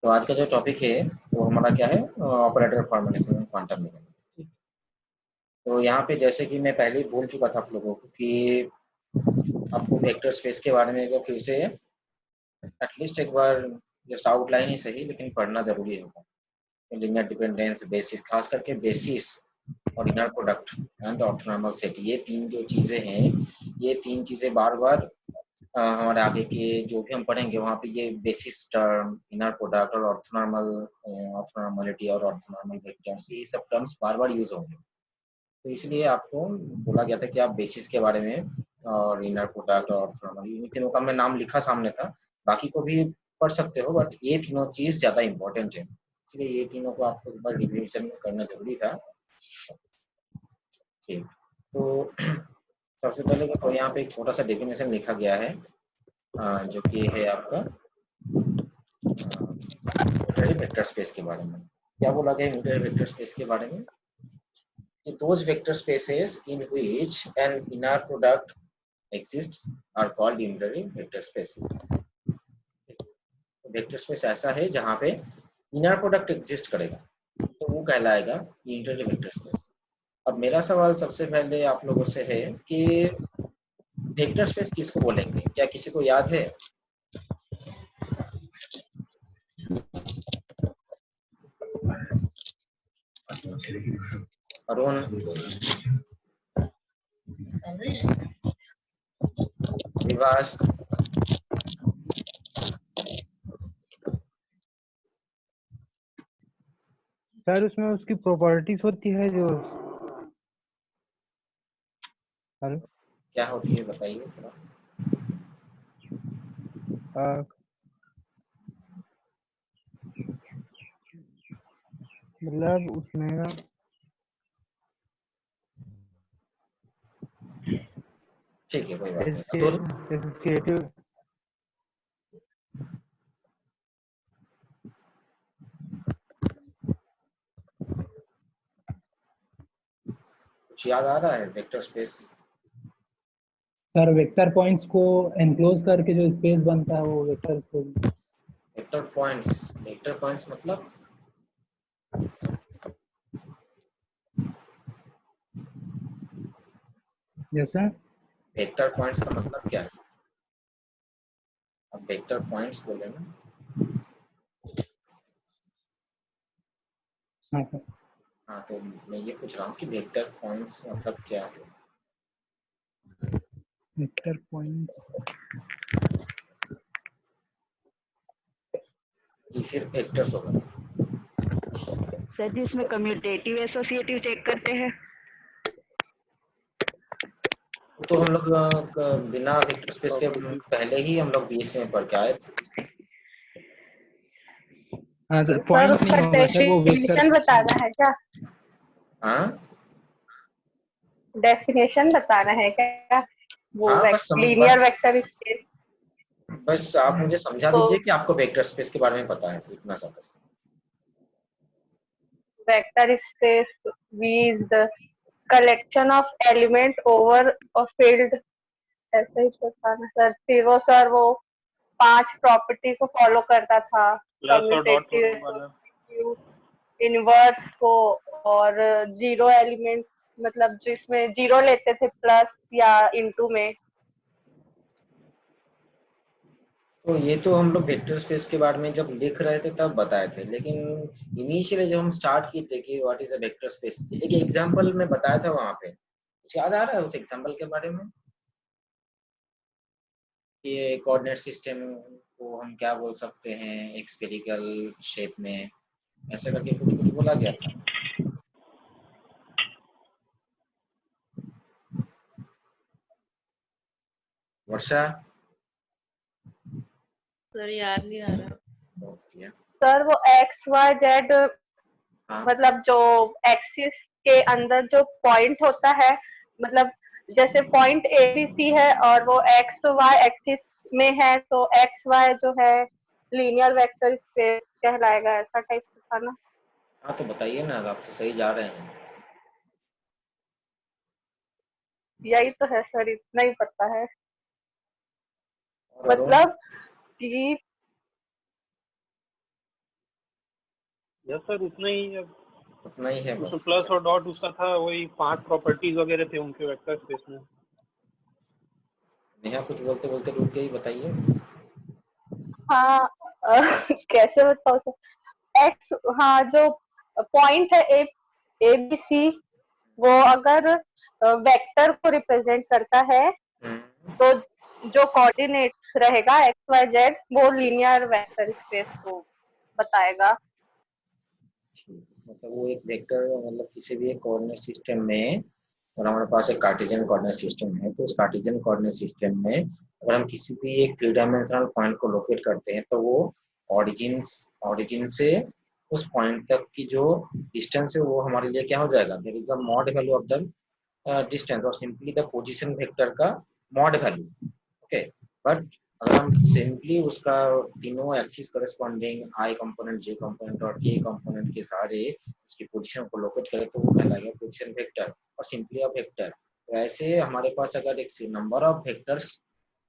तो आज का जो टॉपिक है वो हमारा क्या है, ऑपरेटर फॉर्मुलेशन इन क्वांटम मैकेनिक्स। तो यहाँ पे जैसे कि मैं पहले ही बोल चुका था आप लोगों को कि आपको वेक्टर स्पेस के बारे में एक बार फिर से एटलीस्ट एक बार जस्ट आउटलाइन ही सही लेकिन पढ़ना जरूरी होगा। लीनियर डिपेंडेंस, बेसिस, खास करके बेसिस और inner product and orthonormal set, ये तीन जो चीजें हैं, ये तीन चीजें बार बार हमारे आगे के जो भी हम पढ़ेंगे वहाँ पे ये बेसिस टर्म, इनर प्रोडक्ट और ऑर्थोनॉर्मल, ऑर्थोनॉर्मलिटी और ऑर्थोनॉर्मल वेक्टर्स, ये सब टर्म्स बार बार यूज होंगे। तो इसलिए आपको बोला गया था कि आप बेसिस के बारे में और इनर प्रोडक्ट और ऑर्थोनॉर्मल, इन तीनों का मैं नाम लिखा सामने था, बाकी को भी पढ़ सकते हो बट ये तीनों चीज ज्यादा इंपॉर्टेंट है, इसलिए ये तीनों को आपको एक बार रिविजन करना जरूरी था। ठीक, तो सबसे पहले तो यहाँ पे एक छोटा सा डेफिनेशन लिखा गया है, जो कि है आपका यूनिटरी वेक्टर स्पेस के बारे में। क्या बोला गया यूनिटरी वेक्टर स्पेस के बारे में? Those vector spaces in which an inner product exists are called unitary vector spaces. Vector space ऐसा है जहाँ पे इनर प्रोडक्ट एग्जिस्ट करेगा तो वो कहलाएगा यूनिटरी वेक्टर स्पेस। अब मेरा सवाल सबसे पहले आप लोगों से है कि वेक्टर स्पेस किसको बोलेंगे? क्या किसी को याद है? अरुण, विवास, सर उसमें उसकी प्रॉपर्टीज होती है जो हेलो क्या होती है बताइए थोड़ा। मतलब उसमें ठीक है, कोई बात नहीं। अतुल, एसोसिएटिव कुछ याद आ रहा है vector space? Sir vector points को एनक्लोज करके जो स्पेस बनता है वो वेक्टर स्पेस। वेक्टर पॉइंट्स मतलब जैसे वेक्टर पॉइंट्स का मतलब क्या है? अब वेक्टर पॉइंट्स बोले ना। हाँ सर, हाँ, तो मैं ये पूछ रहा हूँ कि वेक्टर पॉइंट्स मतलब क्या है? वेक्टर पॉइंट्स ये सिर्फ वेक्टर्स होगा? सर जी इसमें कम्यूटेटिव एसोसिएटिव चेक करते हैं। तो हम लोग बिना वेक्टर स्पेस के पहले ही हम लोग बीएससी में पढ़ के आए थे। हाँ सर, सर पॉइंट नहीं उसका होगा सर, वो वेक्टर डेफिनेशन बताना है क्या? हाँ डेफिनेशन बताना है क्या? वो हाँ, लीनियर वेक्टर स्पेस। बस आप मुझे समझा तो दीजिए कि आपको वेक्टर स्पेस के बारे में पता है, इतना सा बस। Vector space V is the collection of element over a field, ऐसे ही बताना सर। फिर वो सर वो 5 प्रॉपर्टी को फॉलो करता था, कम्यूटेटिव, इनवर्स को, और जीरो एलिमेंट, मतलब जिसमें जीरो लेते थे प्लस या इनटू में। तो ये तो हम लोग वेक्टर स्पेस के बारे में जब लिख रहे थे तब बताए थे, लेकिन इनिशियली जब हम स्टार्ट किए थे कि what is a vector space, एक एग्जांपल में बताया था वहां पे, कुछ याद आ रहा है उस एग्जांपल के बारे में? ये कोऑर्डिनेट सिस्टम को हम क्या बोल सकते हैं एक स्फेरिकल शेप में, ऐसे करके कुछ कुछ बोला गया था। वर्षा? सर याद नहीं आ रहा। ओके, सर वो XYZ, हाँ मतलब जो एक्सिस के अंदर जो पॉइंट होता है, मतलब जैसे पॉइंट ABC है और वो XY एक्सिस में है, तो XY जो है लीनियर वेक्टर स्पेस कहलाएगा, ऐसा टाइप था ना? हाँ, तो बताइए ना, आप तो सही जा रहे हैं। यही तो है सर, इतना ही पता है। और अरुण? मतलब कि यस सर, उतना ही है। उतना ही है उसमें बस। प्लस और डॉट उसका था, वही 5 प्रॉपर्टीज वगैरह थे उनके वेक्टर स्पेस में। नेहा कुछ बोलते बोलते रुक गई, बताइए। हाँ, कैसे बताओ सर। एक्स, हाँ, जो पॉइंट है ए बी सी, वो अगर वेक्टर को रिप्रेजेंट करता है तो जो कोऑर्डिनेट रहेगा एक्स वाई जेड, वो लीनियर वेक्टर स्पेस को बताएगा। मतलब वो एक वेक्टर, मतलब किसी भी एक कोऑर्डिनेट सिस्टम में, और हमारे पास एक कार्टेशियन कोऑर्डिनेट सिस्टम है, तो उस कार्टेशियन कोऑर्डिनेट सिस्टम में अगर हम किसी भी एक 3 डायमेंशनल पॉइंट को लोकेट करते हैं, तो वो ऑरिजिन से उस पॉइंट तक की जो डिस्टेंस है वो हमारे लिए क्या हो जाएगा, that is the mod value of the distance, और सिंपली द पोजीशन वेक्टर का मॉड वैल्यू। ओके, बट अगर हम सिंपली उसका तीनों एक्सिस करस्पॉन्डिंग आई कंपोनेंट, जे कंपोनेंट और के कंपोनेंट के सारे उसकी पोजीशन को लोकेट करें, तो वो कहलाएगा पोजीशन वेक्टर और सिंपली अ वेक्टर। वैसे हमारे पास अगर एक नंबर ऑफ वेक्टर्स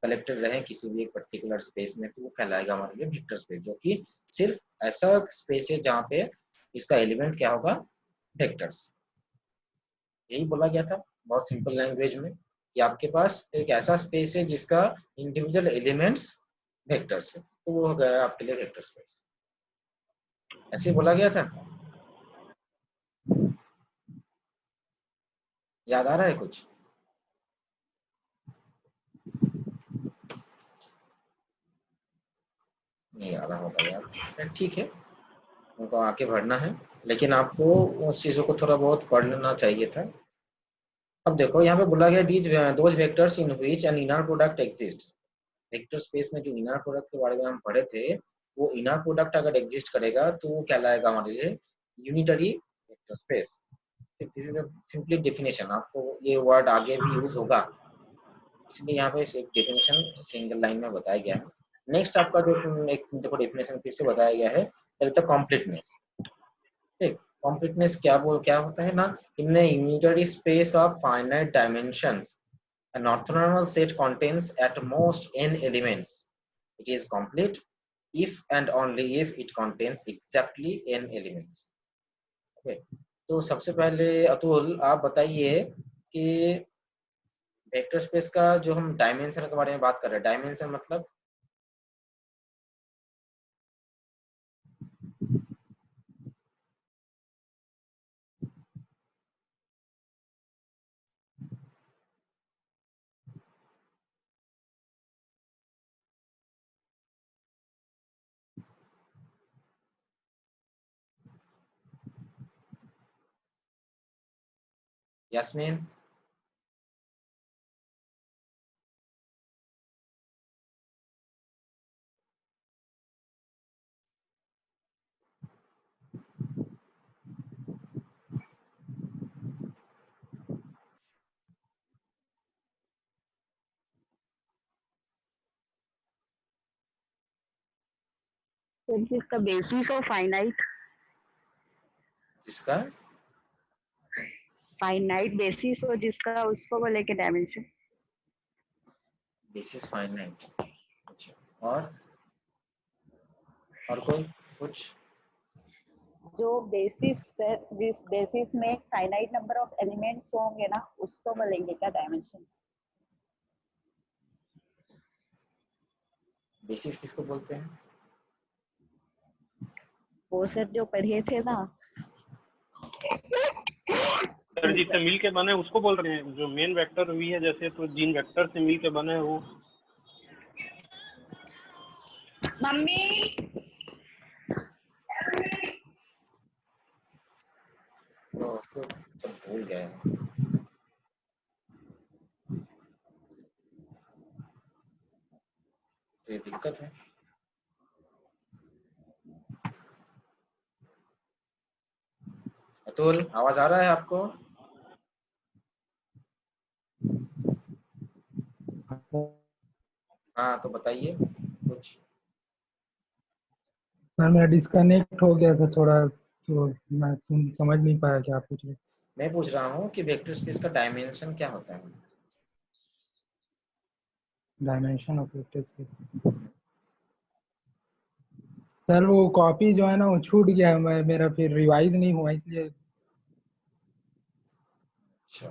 कलेक्टेड रहे किसी भी एक पर्टिकुलर स्पेस में, तो वो कहलाएगा हमारे लिए वेक्टर स्पेस, जो कि सिर्फ ऐसा स्पेस है जहाँ पे इसका एलिमेंट क्या होगा, वेक्टर्स। यही बोला गया था बहुत सिंपल लैंग्वेज में, कि आपके पास एक ऐसा स्पेस है जिसका इंडिविजुअल एलिमेंट्स वेक्टर्स है, तो वो हो गया आपके लिए वेक्टर स्पेस। ऐसे ही बोला गया था, याद आ रहा है कुछ? नहीं आ रहा होगा यार, फिर ठीक है, उनको आगे बढ़ना है, लेकिन आपको उस चीजों को थोड़ा बहुत पढ़ लेना चाहिए था। अब देखो यहाँ पे बोला गया these those vectors in which an inner product exists. Vector space में जो इनर प्रोडक्ट के बारे में हम पढ़े थे, वो इनर प्रोडक्ट अगर एग्जिस्ट करेगा तो वो कहलाएगा हमारे लिए unitary vector space. This is a simply definition, आपको ये वर्ड आगे भी यूज होगा, इसलिए यहाँ पे एक डेफिनेशन सिंगल लाइन में बताया गया है। नेक्स्ट आपका जो एक देखो डेफिनेशन फिर से बताया गया है, दैट इज द कंप्लीटनेस। ठीक, कंप्लीटनेस क्या होता है ना, in a unitary space of finite dimensions an orthonormal set contains at most n elements. It is complete if and only if it contains exactly n elements. Okay. तो सबसे पहले अतुल आप बताइए कि वेक्टर स्पेस का जो हम डायमेंशन के बारे में बात कर रहे हैं, डायमेंशन मतलब यास्मीन? सर जिसका बेसिस हो फाइनाइट, जिसका फाइनाइट बेसिस हो जिसका, उसको बोले के डायमेंशन। Basis finite. अच्छा, और कोई कुछ? जो बेसिस है, जिस बेसिस में फाइनाइट नंबर ऑफ एलिमेंट्स होंगे ना, उसको बोलेंगे क्या डायमेंशन। बेसिस किसको बोलते हैं? वो सर जो पढ़े थे ना, सर जिससे मिल के बने उसको बोल रहे हैं, जो मेन वेक्टर वी है जैसे, तो जिन वेक्टर से मिल के बने वो। मम्मी तो सब भूल गए हैं। तो ये दिक्कत है। अतुल आवाज आ रहा है आपको? हाँ तो बताइए कुछ। सर मेरा डिस्कनेक्ट हो गया था थोड़ा, तो मैं समझ नहीं पाया क्या आप पूछ रहे। मैं पूछ रहा हूँ कि वेक्टर स्पेस का डायमेंशन क्या होता है? Dimension of vector space sir वो कॉपी जो है ना वो छूट गया है, मेरा फिर रिवाइज नहीं हुआ इसलिए अच्छा,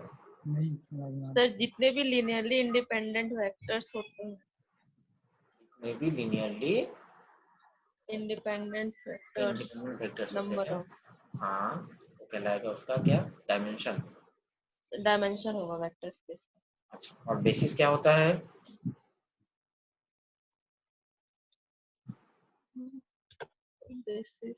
नहीं समझ में आ रहा। सर जितने भी लिनियरली इंडिपेंडेंट वेक्टर्स होते हैं, may be linearly independent vectors independent vectors होते नंबर हैं। ऑफ हाँ, वो कहलाएगा उसका क्या, डायमेंशन। डायमेंशन होगा वेक्टर स्पेस का। अच्छा, और बेसिस क्या होता है? बेसिस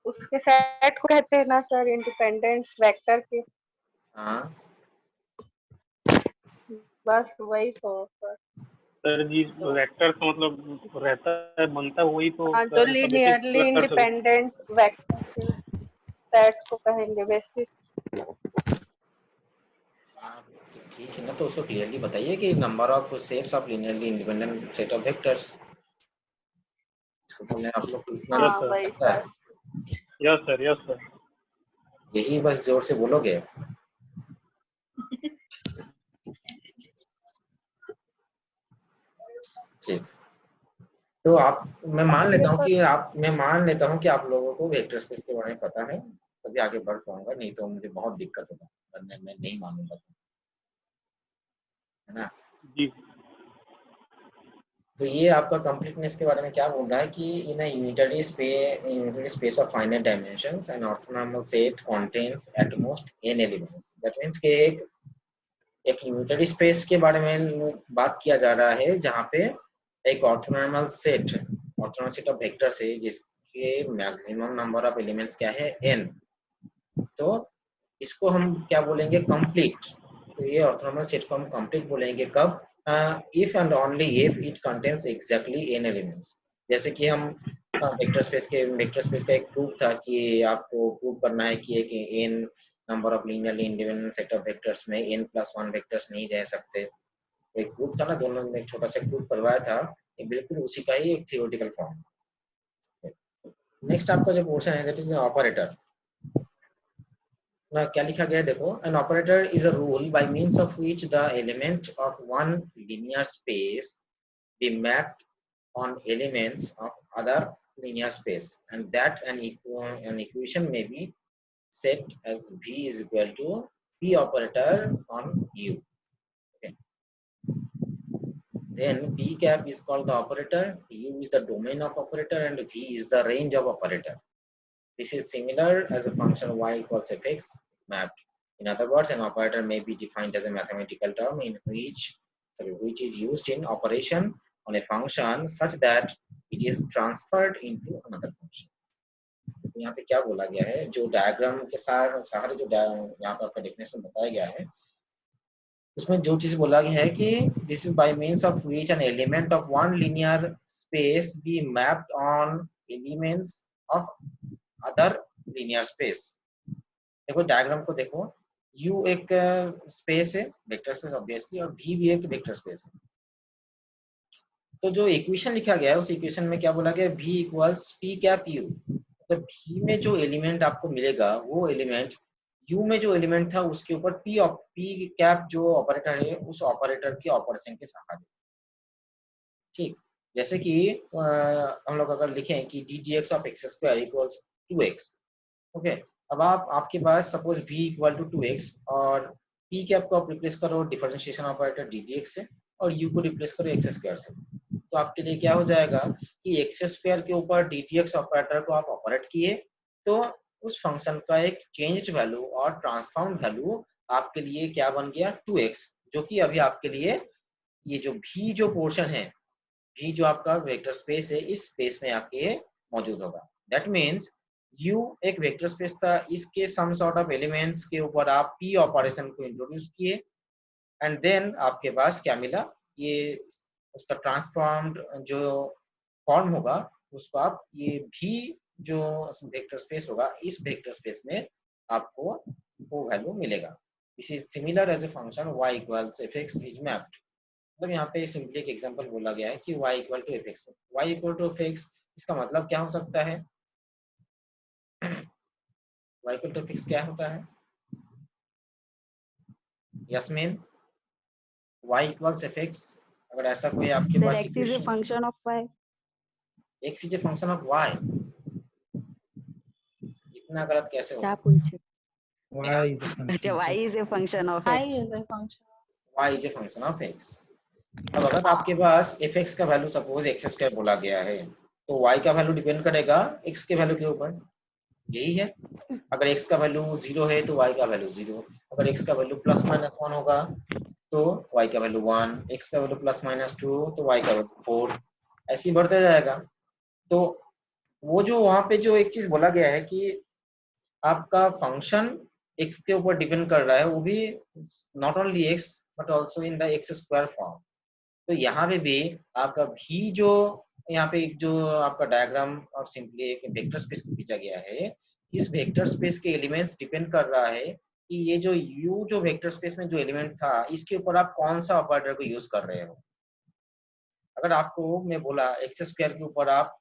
उसके सेट को कहते हैं ना सर इंडिपेंडेंट वेक्टर के, हाँ, बस वही तो सर। सर जी वेक्टर का मतलब रहता है, बनता है वही तो हाँ, जो लिनियरली इंडिपेंडेंट वेक्टर के सेट को कहेंगे बेसिस। तो ठीक है ना, तो उसको क्लियरली बताइए कि number of sets of linearly independent set of vectors. इसको तो मैं आप लोग को इतना हाँ सर। वही लगता है, सर। यस सर यही बस जोर से बोलोगे। ठीक, तो मैं मान लेता हूँ कि आप लोगों को वेक्टर स्पेस के बारे में पता है, तभी आगे बढ़ पाऊंगा, नहीं तो मुझे बहुत दिक्कत होगा वरना मैं नहीं मानूंगा तो, है ना। जी। तो ये आपका कंप्लीटनेस के बारे में क्या बोल रहा है कि in a unitary space of finite dimensions an orthonormal set contains at most n elements. That means कि एक यूनिटरी स्पेस के बारे में बात किया जा रहा है जहाँ पे एक ऑर्थोनॉर्मल सेट ऑफ वेक्टर्स है जिसके मैक्सिमम नंबर ऑफ एलिमेंट्स क्या है, n। तो इसको हम क्या बोलेंगे, कंप्लीट। तो ये ऑर्थोनॉर्मल सेट को हम कंप्लीट बोलेंगे कब, if and only if it contains exactly n elements. जैसे कि हम वेक्टर स्पेस का एक प्रूफ था कि आपको प्रूव करना है कि एक n number of linearly independent set of vectors में n+1 वेक्टर्स नहीं रह सकते। तो एक प्रूफ था ना, दोनों ने एक छोटा सा प्रूफ करवाया था, ये बिल्कुल उसी का ही एक थियोरेटिकल फॉर्म। नेक्स्ट आपका जो पोर्शन है दैट इज ऑपरेटर। ना क्या लिखा गया है देखो, an operator is a rule by means of which the element of one linear space be mapped on elements of other linear space and that an equation may be set as v is equal to p operator on u. Okay. Then p cap is called the operator, u is the domain of operator, and v is the range of operator. This is similar as a function y equals fx is mapped. In other words, an operator may be defined as a mathematical term in which is used in operation on a function such that it is transferred into another function. तो यहाँ पे क्या बोला गया है, जो diagram के सहारे जो यहाँ पर आपका डेफिनेशन बताया गया है उसमें जो चीज बोला गया है कि this is by means of which an element of one linear space be mapped on elements of other linear space. देखो डायग्राम को देखो, U एक स्पेस है, वेक्टर स्पेस ऑब्वियसली, और V भी एक वेक्टर स्पेस है। तो जो इक्वेशन लिखा गया है उस इक्वेशन में क्या बोला गया, V equals P cap U। तो V में जो एलिमेंट आपको मिलेगा वो एलिमेंट U में जो एलिमेंट था उसके ऊपर P कैप जो ऑपरेटर है उस ऑपरेटर के ऑपरेशन के सहारे। ठीक, जैसे कि हम लोग अगर लिखें कि ddx of x square equals 2x। Okay, अब आपके पास suppose v equal to 2x और p कैप को आप रिप्लेस करो डिफरेंशिएशन ऑपरेटर ddx से और u को रिप्लेस करो x स्क्वायर से। तो आपके लिए क्या हो जाएगा कि x स्क्वायर के ऊपर ddx ऑपरेटर को आप ऑपरेट किए तो उस फंक्शन का एक चेंज्ड वैल्यू और ट्रांसफॉर्म्ड वैल्यू आपके लिए क्या बन गया 2x, जो कि अभी आपके लिए ये जो v जो पोर्शन है, v जो आपका वेक्टर स्पेस है इस स्पेस में आपके मौजूद होगा। दैट मीन्स U एक वेक्टर स्पेस था, इसके सम सॉर्ट ऑफ एलिमेंट्स के ऊपर आप P ऑपरेशन को इंट्रोड्यूस किए एंड देन आपके पास क्या मिला, ये उसका ट्रांसफॉर्म्ड जो फॉर्म होगा उसको आप ये भी जो वेक्टर स्पेस होगा इस वेक्टर स्पेस में आपको वो वैल्यू मिलेगा। This is similar as a function y equals fx is mapped. मतलब यहाँ पे सिंपली एक एग्जांपल बोला गया है कि y इक्वल टू fx इसका मतलब क्या हो सकता है? y इक्वल टू फिक्स क्या होता है? यस्मीन, y इक्वल्स fx, अगर ऐसा कोई आपके sir pass x is a equation, function of y. x is a function of y, इतना गलत कैसे हो क्या सकता है? पूछे? y is a अच्छा, function of y x. is a function of I x. is a function. y is a function of x। अब अगर आपके पास fx का वैल्यू सपोज x स्क्वायर बोला गया है, तो y का वैल्यू डिपेंड करेगा x के वैल्यू के ऊपर, यही है। अगर x का वैल्यू 0 है तो y का वैल्यू 0, अगर x का वैल्यू प्लस माइनस 1 होगा तो y का वैल्यू 1, x का वैल्यू प्लस माइनस 2 तो y का वैल्यू 4, ऐसे ही बढ़ता जाएगा। तो वो जो वहां पे जो एक चीज बोला गया है कि आपका फंक्शन x के ऊपर डिपेंड कर रहा है, वो भी not only x but also in the x square form. तो यहाँ पे भी आपका भी जो यहाँ पे एक जो आपका डायग्राम और सिंपली एक वेक्टर स्पेस को खींचा गया है, इस वेक्टर स्पेस के एलिमेंट्स डिपेंड कर रहा है कि ये जो u जो वेक्टर स्पेस में जो एलिमेंट था, इसके ऊपर आप कौन सा ऑपरेटर को यूज कर रहे हो। अगर आपको मैं बोला एक्स स्क्वायर के ऊपर आप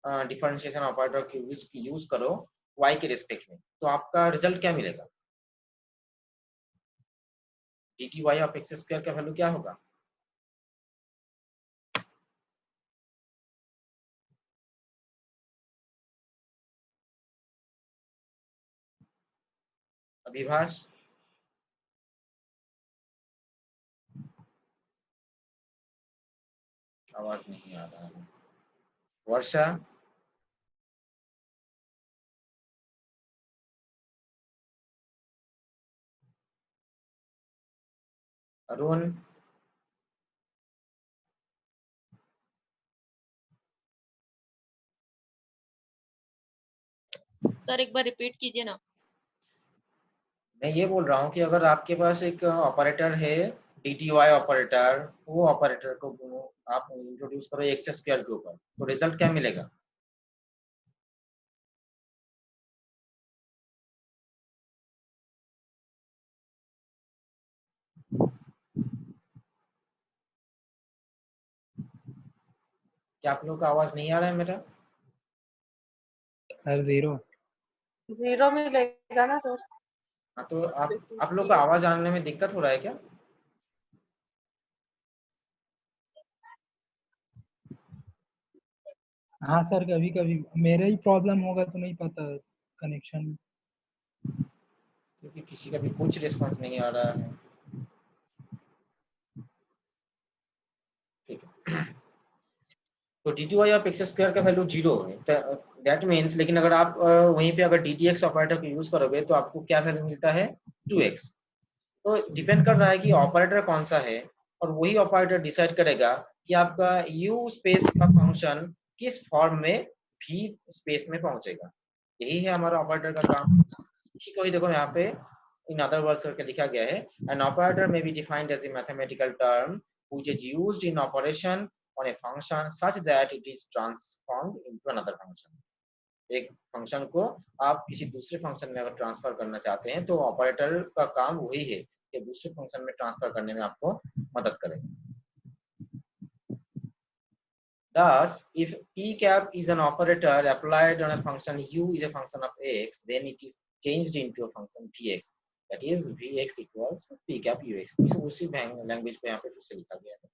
डिफरेंशिएशन ऑपरेटर की यूज करो y के रिस्पेक्ट में, तो आपका रिजल्ट क्या मिलेगा? dt ऑफ एक्स स्क्वायर का वैल्यू क्या होगा? अभिभाष, आवाज नहीं आ रहा है। वर्षा, अरुण, सर एक बार रिपीट कीजिए ना। मैं ये बोल रहा हूँ कि अगर आपके पास एक ऑपरेटर है DTY ऑपरेटर, वो ऑपरेटर को आप इंट्रोड्यूस करो एक्स स्क्वायर के ऊपर, तो रिजल्ट क्या मिलेगा? क्या आप लोगों का आवाज नहीं आ रहा है मेरा? सर 0। 0 मिलेगा ना सर? हाँ, तो आप लोग का आवाज आने में दिक्कत हो रहा है क्या? हाँ सर, कभी कभी मेरा ही प्रॉब्लम होगा तो नहीं पता कनेक्शन। क्योंकि किसी का भी कुछ रिस्पॉन्स नहीं आ रहा है। ठीक है, तो DTY ऑफ एक्स स्क्वायर का वैल्यू 0 है, दैट मीन्स, लेकिन अगर आप वहीं पे अगर DTX ऑपरेटर को यूज करोगे तो आपको क्या वैल्यू मिलता है? 2x। तो डिपेंड कर रहा है कि ऑपरेटर कौन सा है, और वही ऑपरेटर डिसाइड करेगा कि आपका u स्पेस का फंक्शन किस फॉर्म में v स्पेस में पहुंचेगा। यही है हमारा ऑपरेटर का काम। इसी को ही देखो यहाँ पे इन अदर वर्ड्स करके लिखा गया है, an operator may be defined as a mathematical term which is used in operation on a function such that it is transformed into another function. एक फंक्शन को आप किसी दूसरे फंक्शन में अगर ट्रांसफर करना चाहते हैं तो ऑपरेटर का काम वही है कि दूसरे फंक्शन में ट्रांसफर करने में आपको मदद करेगा। Thus, if p cap is an operator applied on a function u is a function of x, then it is changed into a function vx, that is vx equals p cap ux। इसे उसी language पे यहाँ पे फिर से लिखा गया है।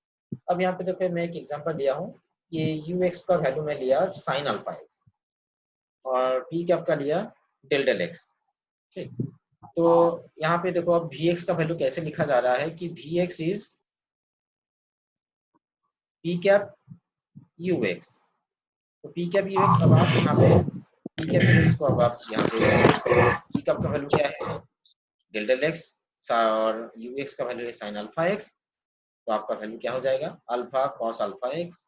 अब यहाँ पे देखो मैं एक एग्जांपल लिया हूँ, ये ux का वैल्यू मैं लिया sin अल्फा x और p कैप का लिया डेल डेल x। ठीक, तो यहाँ पे देखो अब vx का वैल्यू कैसे लिखा जा रहा है कि vx is p cap ux। तो p कैप ux, अब आप यहाँ पे p कैप ux को अब आप यहाँ पे p कैप का वैल्यू क्या है? डेल डेल x, और ux का वैल्यू है sin अल्फा x, तो आपका वैल्यू क्या हो जाएगा? Alpha cos alpha x।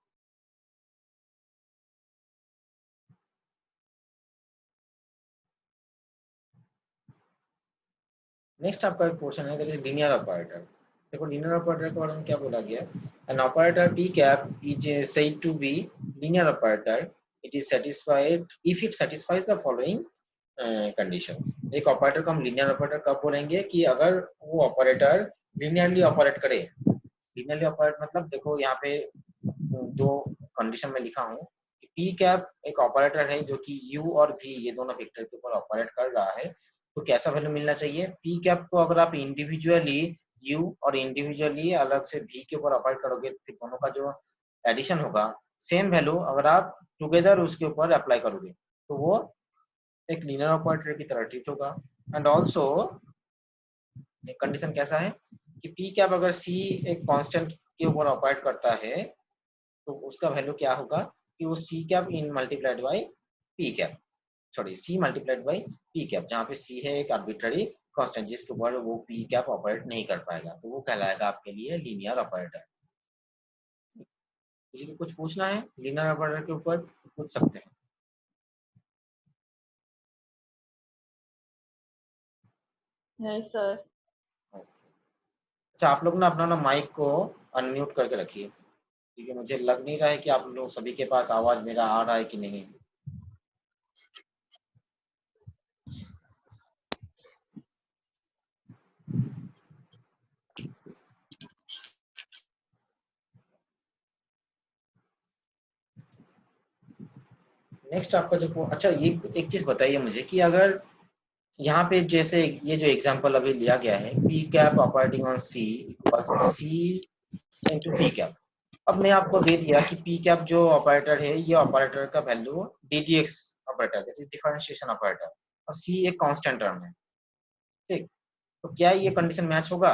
Next आपका एक पोर्शन है दैट इज लीनियर ऑपरेटर। देखो लीनियर ऑपरेटर के बारे में क्या बोला गया? An operator p cap is said to be linear operator, it is satisfied if it satisfies the following conditions. एक ऑपरेटर को हम लीनियर ऑपरेटर कब बोलेंगे? कि अगर वो ऑपरेटर लीनियरली ऑपरेट करे। लीनियरली ऑपरेट मतलब देखो यहाँ पे दो कंडीशन में लिखा हूँ कि पी कैप एक ऑपरेटर है जो कि यू और भी ये दोनों वेक्टर के ऊपर ऑपरेट कर रहा है, तो कैसा वैल्यू मिलना चाहिए? पी कैप को अगर आप इंडिविजुअली यू और इंडिविजुअली अलग से भी के ऊपर ऑपरेट करोगे तो दोनों का जो एडिशन होगा सेम वैल्यू अगर आप टुगेदर उसके ऊपर अप्लाई करोगे तो वो एक लीनियर ऑपरेटर की तरह ट्रीट होगा। एंड ऑल्सो एक कंडीशन कैसा है कि पी कैप अगर सी एक कांस्टेंट के ऊपर ऑपरेट करता है तो उसका वैल्यू क्या होगा कि वो C cap in multiplied by P cap, sorry C multiplied by P cap, जहाँ पे सी है एक आर्बिट्ररी कांस्टेंट जिसके ऊपर वो पी कैप ऑपरेट नहीं कर पाएगा, तो वो कहलाएगा आपके लिए लीनियर ऑपरेटर। किसी को कुछ पूछना है लीनियर ऑपरेटर के ऊपर पूछ सकते हैं। नहीं सर। अच्छा, आप लोग ना अपना माइक को अनम्यूट करके रखिए, क्योंकि मुझे लग नहीं रहा है कि आप लोग सभी के पास आवाज मेरा आ रहा है कि नहीं। नेक्स्ट आपका जो, अच्छा ये एक चीज बताइए मुझे कि अगर यहाँ पे जैसे ये जो एग्जांपल अभी लिया गया है P cap operating on C equals C into P cap, अब मैं आपको दे दिया कि पी कैप जो ऑपरेटर है ये ऑपरेटर का value DTX operator that is differentiation operator और सी एक कांस्टेंट टर्म है, ठीक, तो क्या ये कंडीशन मैच होगा?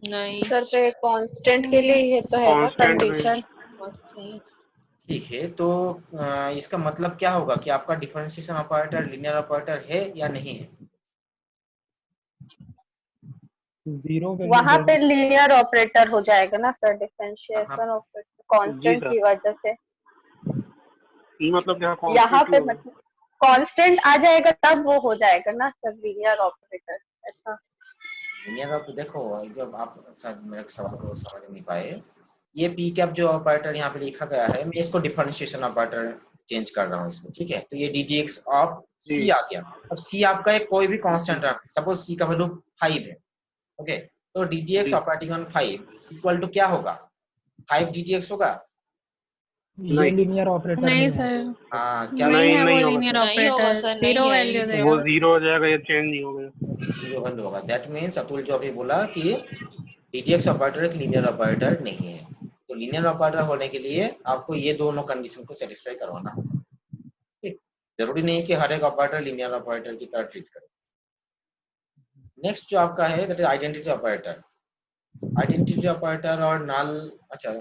नहीं सर तो ये कांस्टेंट के लिए ये तो है ना कांस्टेंट कंडीशन। ठीक है, तो इसका मतलब क्या होगा कि आपका डिफरेंशिएशन ऑपरेटर लीनियर ऑपरेटर है या नहीं है? जीरो वहां पे वैल्यू लीनियर ऑपरेटर हो जाएगा ना सर, हाँ। डिफरेंशिएशन ऑपरेटर जी कांस्टेंट सर, की वजह से। ये मतलब क्या यहाँ कांस्टेंट ही पे होगा? मतलब कांस्टेंट आ जाएगा तब वो हो जाएगा ना सर लीनियर ऑपरेटर, ऐसा। लीनियर ऑपरेटर देखो, जब आप शायद मेरे सवाल को समझ नहीं पाए, ये पी कैप जो ऑपरेटर यहाँ पे लिखा गया है मैं इसको डिफरेंशिएशन ऑपरेटर चेंज कर रहा हूँ इसमें, ठीक है, तो ये डीटीएक्स ऑफ सी जी आ गया। अब सी आपका एक कोई भी कांस्टेंट है, सपोज सी का वैल्यू 5 है, ओके, तो डीटीएक्स जी ऑपरेटिंग ऑन 5 इक्वल टू क्या होगा? 5 डीटीएक्स होगा। ये नहीं लीनियर ऑपरेटर नहीं नहीं है। सर, हाँ, क्या नहीं नहीं है वो नहीं होगा लीनियर सर, नहीं होगा ऑपरेटर, सर, जीरो नहीं है वैल्यू ये। वो देगा। जीरो हो जाएगा या चेंज नहीं होगा। जीरो वैल्यू होगा? दैट मीन्स अतुल जो अभी बोला कि डीटीएक्स ऑपरेटर एक लीनियर ऑपरेटर नहीं है, तो लीनियर ऑपरेटर होने के लिए आपको ये दोनों कंडीशन को सेटिस्फाई करवाना होगा, ठीक, जरूरी नहीं कि हर एक ऑपरेटर लीनियर ऑपरेटर की तरह ट्रीट करे। नेक्स्ट जो आपका है that is identity operator. Identity operator और नल, अच्छा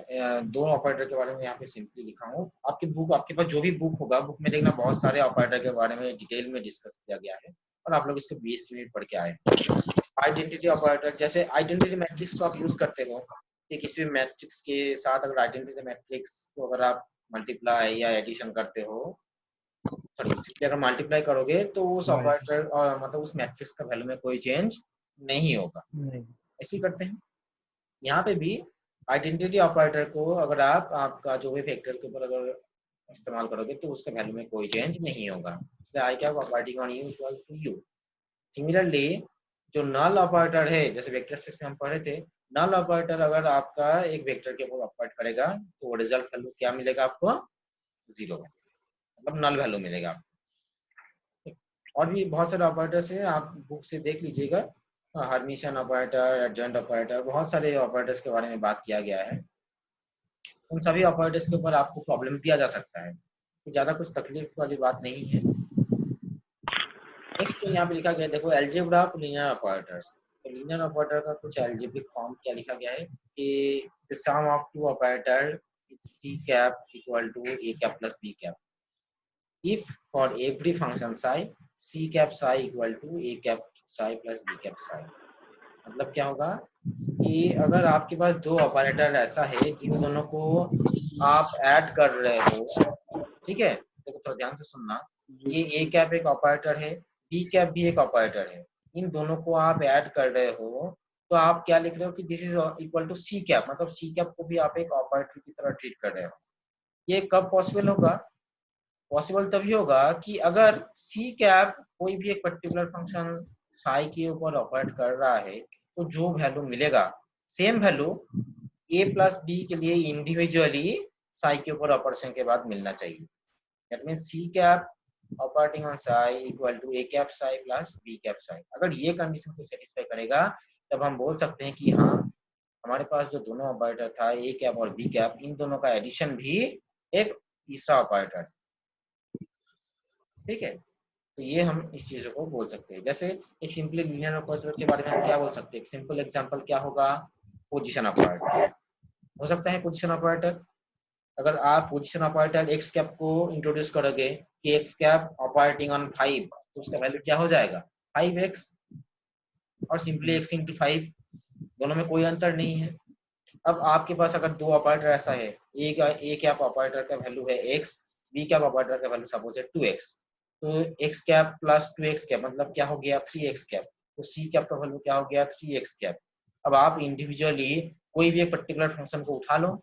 दो ऑपरेटर के बारे में यहाँ पे सिंपली लिखा हूँ, आपकी बुक, आपके पास जो भी बुक होगा बुक में देखना बहुत सारे ऑपरेटर के बारे में डिटेल में डिस्कस किया गया है और आप लोग इसको 20 मिनट पढ़ के आए। आइडेंटिटी ऑपरेटर जैसे आइडेंटिटी मैट्रिक्स को आप यूज करते हो कि किसी भी मैट्रिक्स के साथ अगर आइडेंटिटी मैट्रिक्स को अगर आप मल्टीप्लाई या एडिशन करते हो, सॉरी सिंपली अगर मल्टीप्लाई करोगे तो उस ऑपरेटर और मतलब उस मैट्रिक्स का वैल्यू में कोई चेंज नहीं होगा, नहीं, ऐसे ही करते हैं। यहाँ पे भी आइडेंटिटी ऑपरेटर को अगर आप आपका जो भी फैक्टर के ऊपर अगर इस्तेमाल करोगे तो उसका वैल्यू में कोई चेंज नहीं होगा, इसलिए आई क्या operating on U equal to U. Similarly जो नल ऑपरेटर है जैसे वेक्टर स्पेस में हम पढ़े थे, नल ऑपरेटर अगर आपका एक वेक्टर के ऊपर ऑपरेट करेगा तो रिजल्ट वैल्यू क्या मिलेगा आपको? जीरो, मतलब नल वैल्यू मिलेगा आपको। और भी बहुत सारे ऑपरेटर्स हैं, आप बुक से देख लीजिएगा, हर्मिशन ऑपरेटर, एडजॉइंट ऑपरेटर, बहुत सारे ऑपरेटर्स के बारे में बात किया गया है। उन सभी ऑपरेटर्स के ऊपर आपको प्रॉब्लम दिया जा सकता है, तो ज़्यादा कुछ तकलीफ वाली बात नहीं है। नेक्स्ट जो यहाँ पे लिखा गया है देखो, अलजेब्रा ऑफ लीनियर ऑपरेटर्स। तो लीनियर ऑपरेटर का कुछ अलजेब्रिक फॉर्म क्या लिखा गया है कि the sum of two operator C cap equal to A cap plus B cap if for every function psi c cap psi equal to a cap psi plus b cap psi। मतलब क्या होगा कि अगर आपके पास दो operator ऐसा है जिन दोनों को आप ऐड कर रहे हो, ठीक है, देखो थोड़ा ध्यान से सुनना, ये ए कैप एक ऑपरेटर है, बी कैप भी एक ऑपरेटर है, इन दोनों को आप ऐड कर रहे हो तो आप क्या लिख रहे हो कि this is equal to C cap, मतलब सी कैप को भी आप एक ऑपरेटर की तरह ट्रीट कर रहे हो। ये कब पॉसिबल होगा? पॉसिबल तभी होगा कि अगर सी कैप कोई भी एक पर्टिकुलर फंक्शन साई के ऊपर ऑपरेट कर रहा है तो जो वैल्यू मिलेगा सेम वैल्यू ए प्लस बी के लिए इंडिविजुअली साई के ऊपर ऑपरेशन के बाद मिलना चाहिए। That means C cap operating on psi equal to A cap psi plus B cap psi. अगर ये कंडीशन को सेटिस्फाई करेगा तब हम बोल सकते हैं कि हाँ हमारे पास जो दोनों ऑपरेटर था ए कैप और बी कैप, इन दोनों का एडिशन भी एक तीसरा ऑपरेटर, ठीक है। तो ये हम इस चीजों को बोल सकते हैं। जैसे एक सिंपली लीनियर ऑपरेटर के बारे में हम क्या बोल सकते हैं, एक सिंपल एग्जांपल क्या होगा, पोजीशन ऑपरेटर हो सकता है। पोजीशन ऑपरेटर, अगर आप पोजीशन ऑपरेटर एक्स कैप को इंट्रोड्यूस करोगे कि एक्स कैप ऑपरेटिंग ऑन 5, तो उसका वैल्यू क्या हो जाएगा 5x, और सिंपली x इंटू 5, दोनों में कोई अंतर नहीं है। अब आपके पास अगर दो ऑपरेटर ऐसा है, ए कैप ऑपरेटर का वैल्यू है x, बी कैप ऑपरेटर का वैल्यू सपोज है 2x, तो x cap plus 2x cap मतलब क्या हो गया 3x कैप, तो सी कैप का वैल्यू क्या हो गया 3x कैप। अब आप इंडिविजुअली कोई भी एक पर्टिकुलर फंक्शन को उठा लो,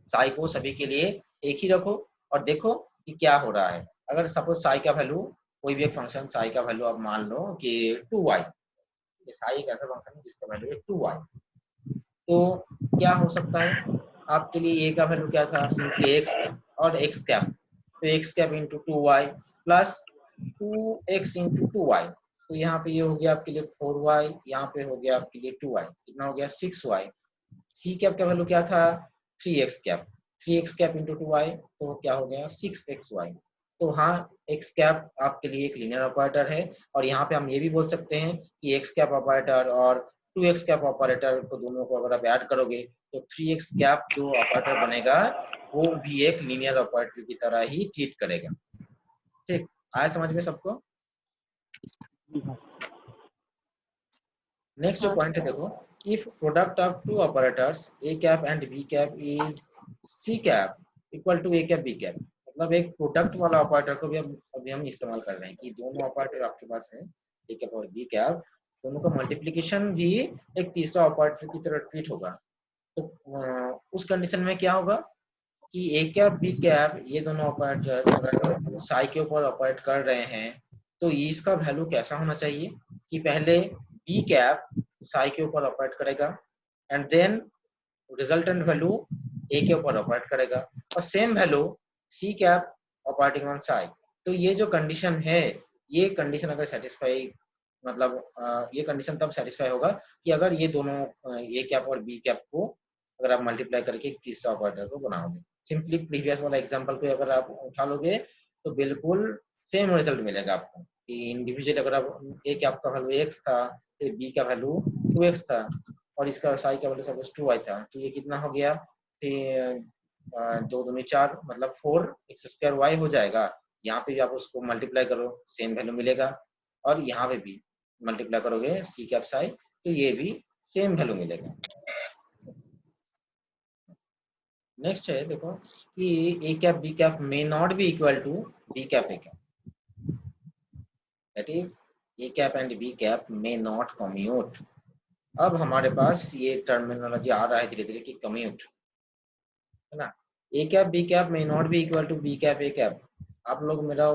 साई को सभी के लिए एक ही रखो और देखो कि क्या हो रहा है। अगर सपोज साई का वैल्यू, कोई भी एक फंक्शन साई का वैल्यू आप मान लो कि 2y, ये साई एक ऐसा फंक्शन है जिसका वैल्यू है 2y, तो क्या हो सकता है आपके लिए ए का वैल्यू क्या था सिंपली एक्स और एक्स कैप, तो x cap into 2y plus 2x into 2y, तो यहाँ पे ये हो गया आपके लिए 4y, यहाँ पे हो गया आपके लिए 2y, कितना हो गया 6y। सी कैप का वैल्यू क्या था 3x cap, 3x cap into 2y, तो क्या हो गया 6xy। तो हाँ x कैप आपके लिए एक लीनियर ऑपरेटर है, और यहाँ पे हम ये भी बोल सकते हैं कि x कैप ऑपरेटर और 2x कैप ऑपरेटर को दोनों को अगर आप ऐड करोगे तो 3x कैप जो ऑपरेटर बनेगा वो भी एक लीनियर ऑपरेटर की तरह ही ट्रीट करेगा। ठीक, आया समझ में सबको? नेक्स्ट जो पॉइंट है देखो, if product of two operators a cap and b cap is c cap equal to a cap b cap, मतलब एक प्रोडक्ट वाला ऑपरेटर को भी अभी हम इस्तेमाल कर रहे हैं कि दोनों ऑपरेटर आपके पास है a cap और b cap, दोनों का मल्टीप्लिकेशन भी एक तीसरा ऑपरेटर की तरह ट्रीट होगा। तो उस कंडीशन में क्या होगा कि ए कैप बी कैप ये दोनों ऑपरेटर अगर साई के ऊपर ऑपरेट कर रहे हैं तो इसका वैल्यू कैसा होना चाहिए कि पहले बी कैप साई के ऊपर ऑपरेट करेगा and then resultant value A के ऊपर ऑपरेट करेगा, और same value C cap operating on psi. तो ये जो कंडीशन है, ये कंडीशन अगर सेटिस्फाई, मतलब ये कंडीशन तब सेटिस्फाई होगा कि अगर ये दोनों ए कैप और बी कैप को अगर आप मल्टीप्लाई करके तीसरा ऑपरेटर को बनाओगे। सिंपली प्रीवियस वाला एग्जांपल को अगर आप उठा लोगे तो बिल्कुल सेम रिजल्ट मिलेगा आपको कि इंडिविजुअल अगर आप ए कैप का वैल्यू x था, फिर बी का वैल्यू 2x था और इसका साई का वैल्यू सपोज 2y था, तो ये कितना हो गया फिर 2 दूनी 4 मतलब 4x² y हो जाएगा। यहाँ पे भी आप उसको मल्टीप्लाई करो सेम वैल्यू मिलेगा, और यहाँ पे भी मल्टीप्लाई करोगे सी कैप साई तो ये भी सेम वैल्यू मिलेगा। नेक्स्ट है देखो कि A cap B cap may not be equal to B cap A cap, that is A cap and B cap may not commute. अब हमारे पास ये टर्मिनोलॉजी आ रहा है धीरे धीरे कि कम्यूट है ना। A cap B cap may not be equal to B cap A cap. आप लोग मेरा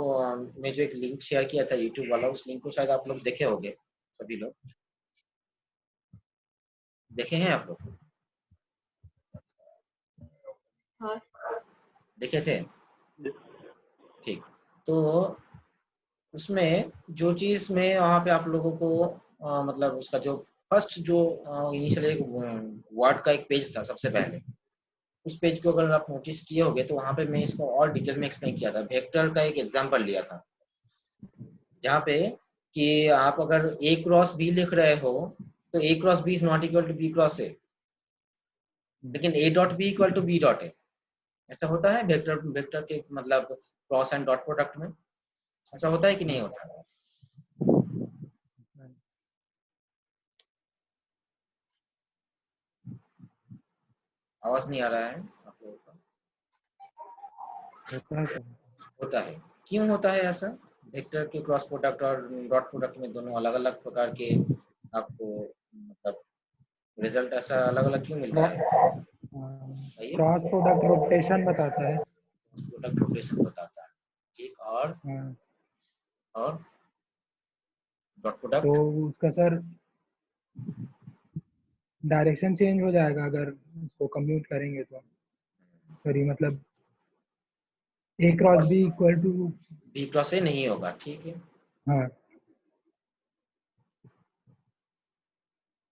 मैं जो एक लिंक शेयर किया था यूट्यूब वाला, उस लिंक को शायद आप लोग देखे होंगे, सभी लोग देखे हैं आप लोग? हाँ देखे थे? ठीक, तो उसमें जो चीज में वहाँ पे आप लोगों को मतलब उसका जो फर्स्ट जो इनिशियल एक वर्ड का एक पेज था सबसे पहले, उस पेज को अगर आप नोटिस किए होंगे तो वहाँ पे मैं इसको और डिटेल में एक्सप्लेन किया था। वेक्टर का एक एग्जांपल लिया था जहाँ पे कि आप अगर a क्रॉस b लिख रहे हो तो a cross b is not equal to b cross a, लेकिन a dot b equal to b dot a। ऐसा होता है वेक्टर के मतलब क्रॉस एंड डॉट प्रोडक्ट में, ऐसा होता है कि नहीं होता? आवाज नहीं आ रहा है आप लोगों का? होता है। क्यों होता है ऐसा? वेक्टर के क्रॉस प्रोडक्ट और डॉट प्रोडक्ट में दोनों अलग अलग प्रकार के आपको मतलब रिजल्ट ऐसा अलग अलग क्यों मिल रहा है? क्रॉस प्रोडक्ट रोटेशन बताता है, प्रोडक्ट रोटेशन बताता है, ठीक। और डॉट प्रोडक्ट तो उसका सर डायरेक्शन चेंज हो जाएगा अगर इसको कम्यूट करेंगे तो। सॉरी मतलब A cross B equal to, B cross A नहीं होगा, ठीक है। हाँ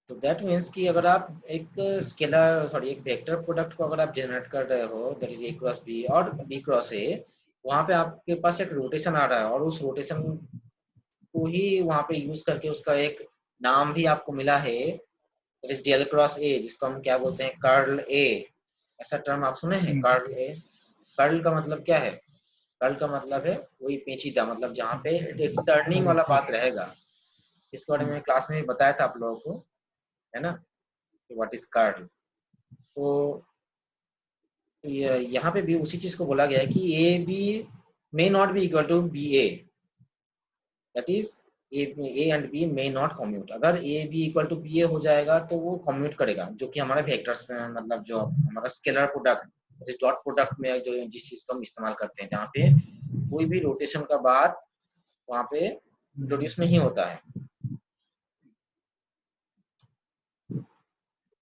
तो दैट मीन्स कि अगर आप एक स्केलर सॉरी एक वेक्टर प्रोडक्ट को अगर आप जनरेट कर रहे हो that is A cross B और बी क्रॉस ए, वहाँ पे आपके पास एक रोटेशन आ रहा है और उस रोटेशन को ही वहाँ पे यूज करके उसका एक नाम भी आपको मिला है that is del cross A, जिसको हम क्या बोलते हैं, कर्ल ए। ऐसा टर्म आप सुने हैं, कर्ल ए? कर्ल का मतलब क्या है? कर्ल का मतलब है वही पेचीदा, मतलब जहाँ पे एक टर्निंग वाला बात रहेगा। इसके बारे में क्लास में भी बताया था आप लोगों को, है ना, व्हाट इज कर्ल। तो यहाँ पे भी उसी चीज को बोला गया है कि A B may not be equal to B A, that is A and B may not commute. अगर A B equal to B A हो जाएगा तो वो कम्यूट करेगा, जो कि हमारे वेक्टर्स में मतलब जो हमारा स्केलर प्रोडक्ट डॉट प्रोडक्ट में जो जिस चीज को हम इस्तेमाल करते हैं, जहाँ पे कोई भी रोटेशन का बात वहाँ पे इंट्रोड्यूस नहीं होता है।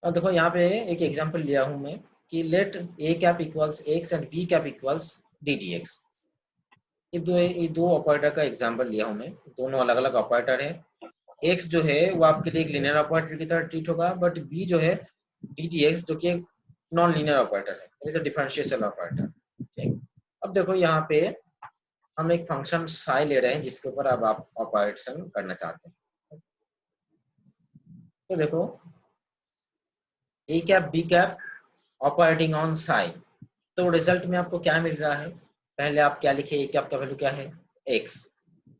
अब देखो यहाँ पे एक एग्जांपल लिया हूँ मैं कि let A cap equals X and B cap equals D D X. ये दो ऑपरेटर का एग्जांपल लिया हूँ मैं, दोनों अलग अलग ऑपरेटर है। एक्स जो है वो आपके लिए एक लीनियर ऑपरेटर की तरह ट्रीट होगा, बट बी जो है डी डी एक्स जो कि एक नॉन लीनियर ऑपरेटर है, it is a differential operator. ठीक, अब देखो यहाँ पे हम एक फंक्शन साई ले रहे हैं जिसके ऊपर अब आप ऑपरेशन करना चाहते हैं। तो देखो A cap B cap operating on psi, तो रिजल्ट में आपको क्या मिल रहा है? पहले आप क्या लिखे, ए कैप का वैल्यू क्या है x,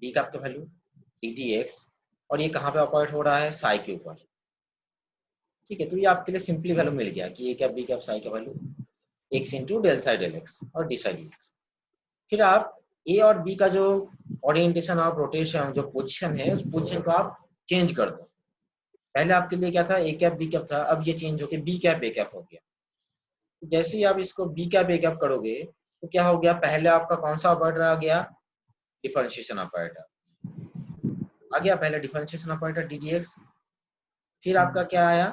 बी कैप का वैल्यू डी डी एक्स, और ये कहाँ पे ऑपरेट हो रहा है, साई के ऊपर। ठीक है, तो ये आपके लिए सिंपली वैल्यू मिल गया कि A cap B cap psi का value x into del psi del X और डी साई डी एक्स। फिर आप ए और बी का जो ओरिएंटेशन ऑफ रोटेशन जो पोजीशन है, उस पोजीशन को आप चेंज कर दो। पहले आपके लिए क्या था, ए कैप बी कैप था, अब ये चेंज होकर बी कैप ए कैप हो गया। जैसे ही आप इसको बी कैप ए कैप करोगे तो क्या हो गया, पहले आपका कौन सा ऑपरेटर आ गया, डिफरेंशिएशन ऑपरेटर आ गया, पहले differentiation operator D D X. फिर आपका क्या आया,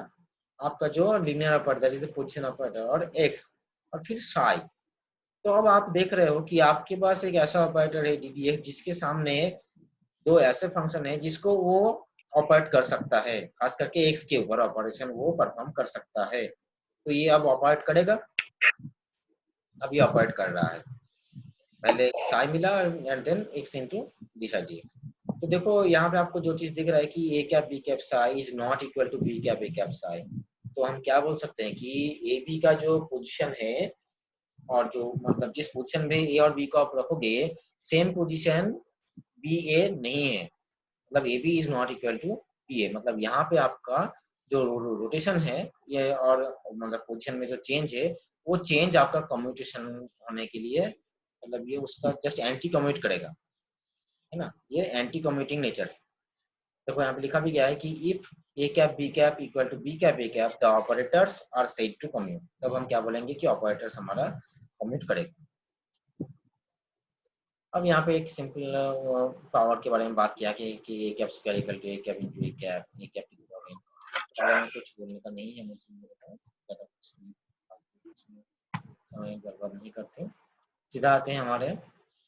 आपका जो linear operator is position operator और एक्स, और फिर साई। तो अब आप देख रहे हो कि आपके पास एक ऐसा ऑपरेटर है डी डी एक्स जिसके सामने दो ऐसे फंक्शन है जिसको वो ऑपरेट कर सकता है, खास करके एक्स के ऊपर ऑपरेशन वो परफॉर्म कर सकता है। तो ये अब ऑपरेट करेगा, अब ये ऑपरेट कर रहा है, पहले साई मिला and then X into D psi D X. तो देखो यहाँ पे आपको जो चीज दिख रहा है कि A cap B cap psi is not equal to B cap A cap psi. तो हम क्या बोल सकते हैं कि ए बी का जो पोजीशन है और जो मतलब जिस पोजीशन में ए और बी को आप रखोगे, सेम पोजीशन बी ए नहीं है, मतलब A B is not equal to B A. मतलब यहाँ पे आपका जो रोटेशन है ये और मतलब पोजीशन में जो चेंज है, वो चेंज आपका कम्यूटेशन होने के लिए मतलब ये उसका जस्ट एंटी कम्यूट करेगा, है ना, ये एंटी कम्यूटिंग नेचर है। देखो यहाँ पे लिखा भी गया है कि if A cap B cap equal to B cap A cap the operators are said to commute. तब हम क्या बोलेंगे कि ऑपरेटर्स हमारा कम्यूट करेगा। अब यहाँ पे एक सिंपल पावर के बारे में बात किया कि A cap square equal to A cap into A cap की बारे में कुछ बोलने का नहीं है मुझे, मेरे पास ज़्यादा कुछ नहीं, समय बर्बाद नहीं करते, सीधा आते हैं हमारे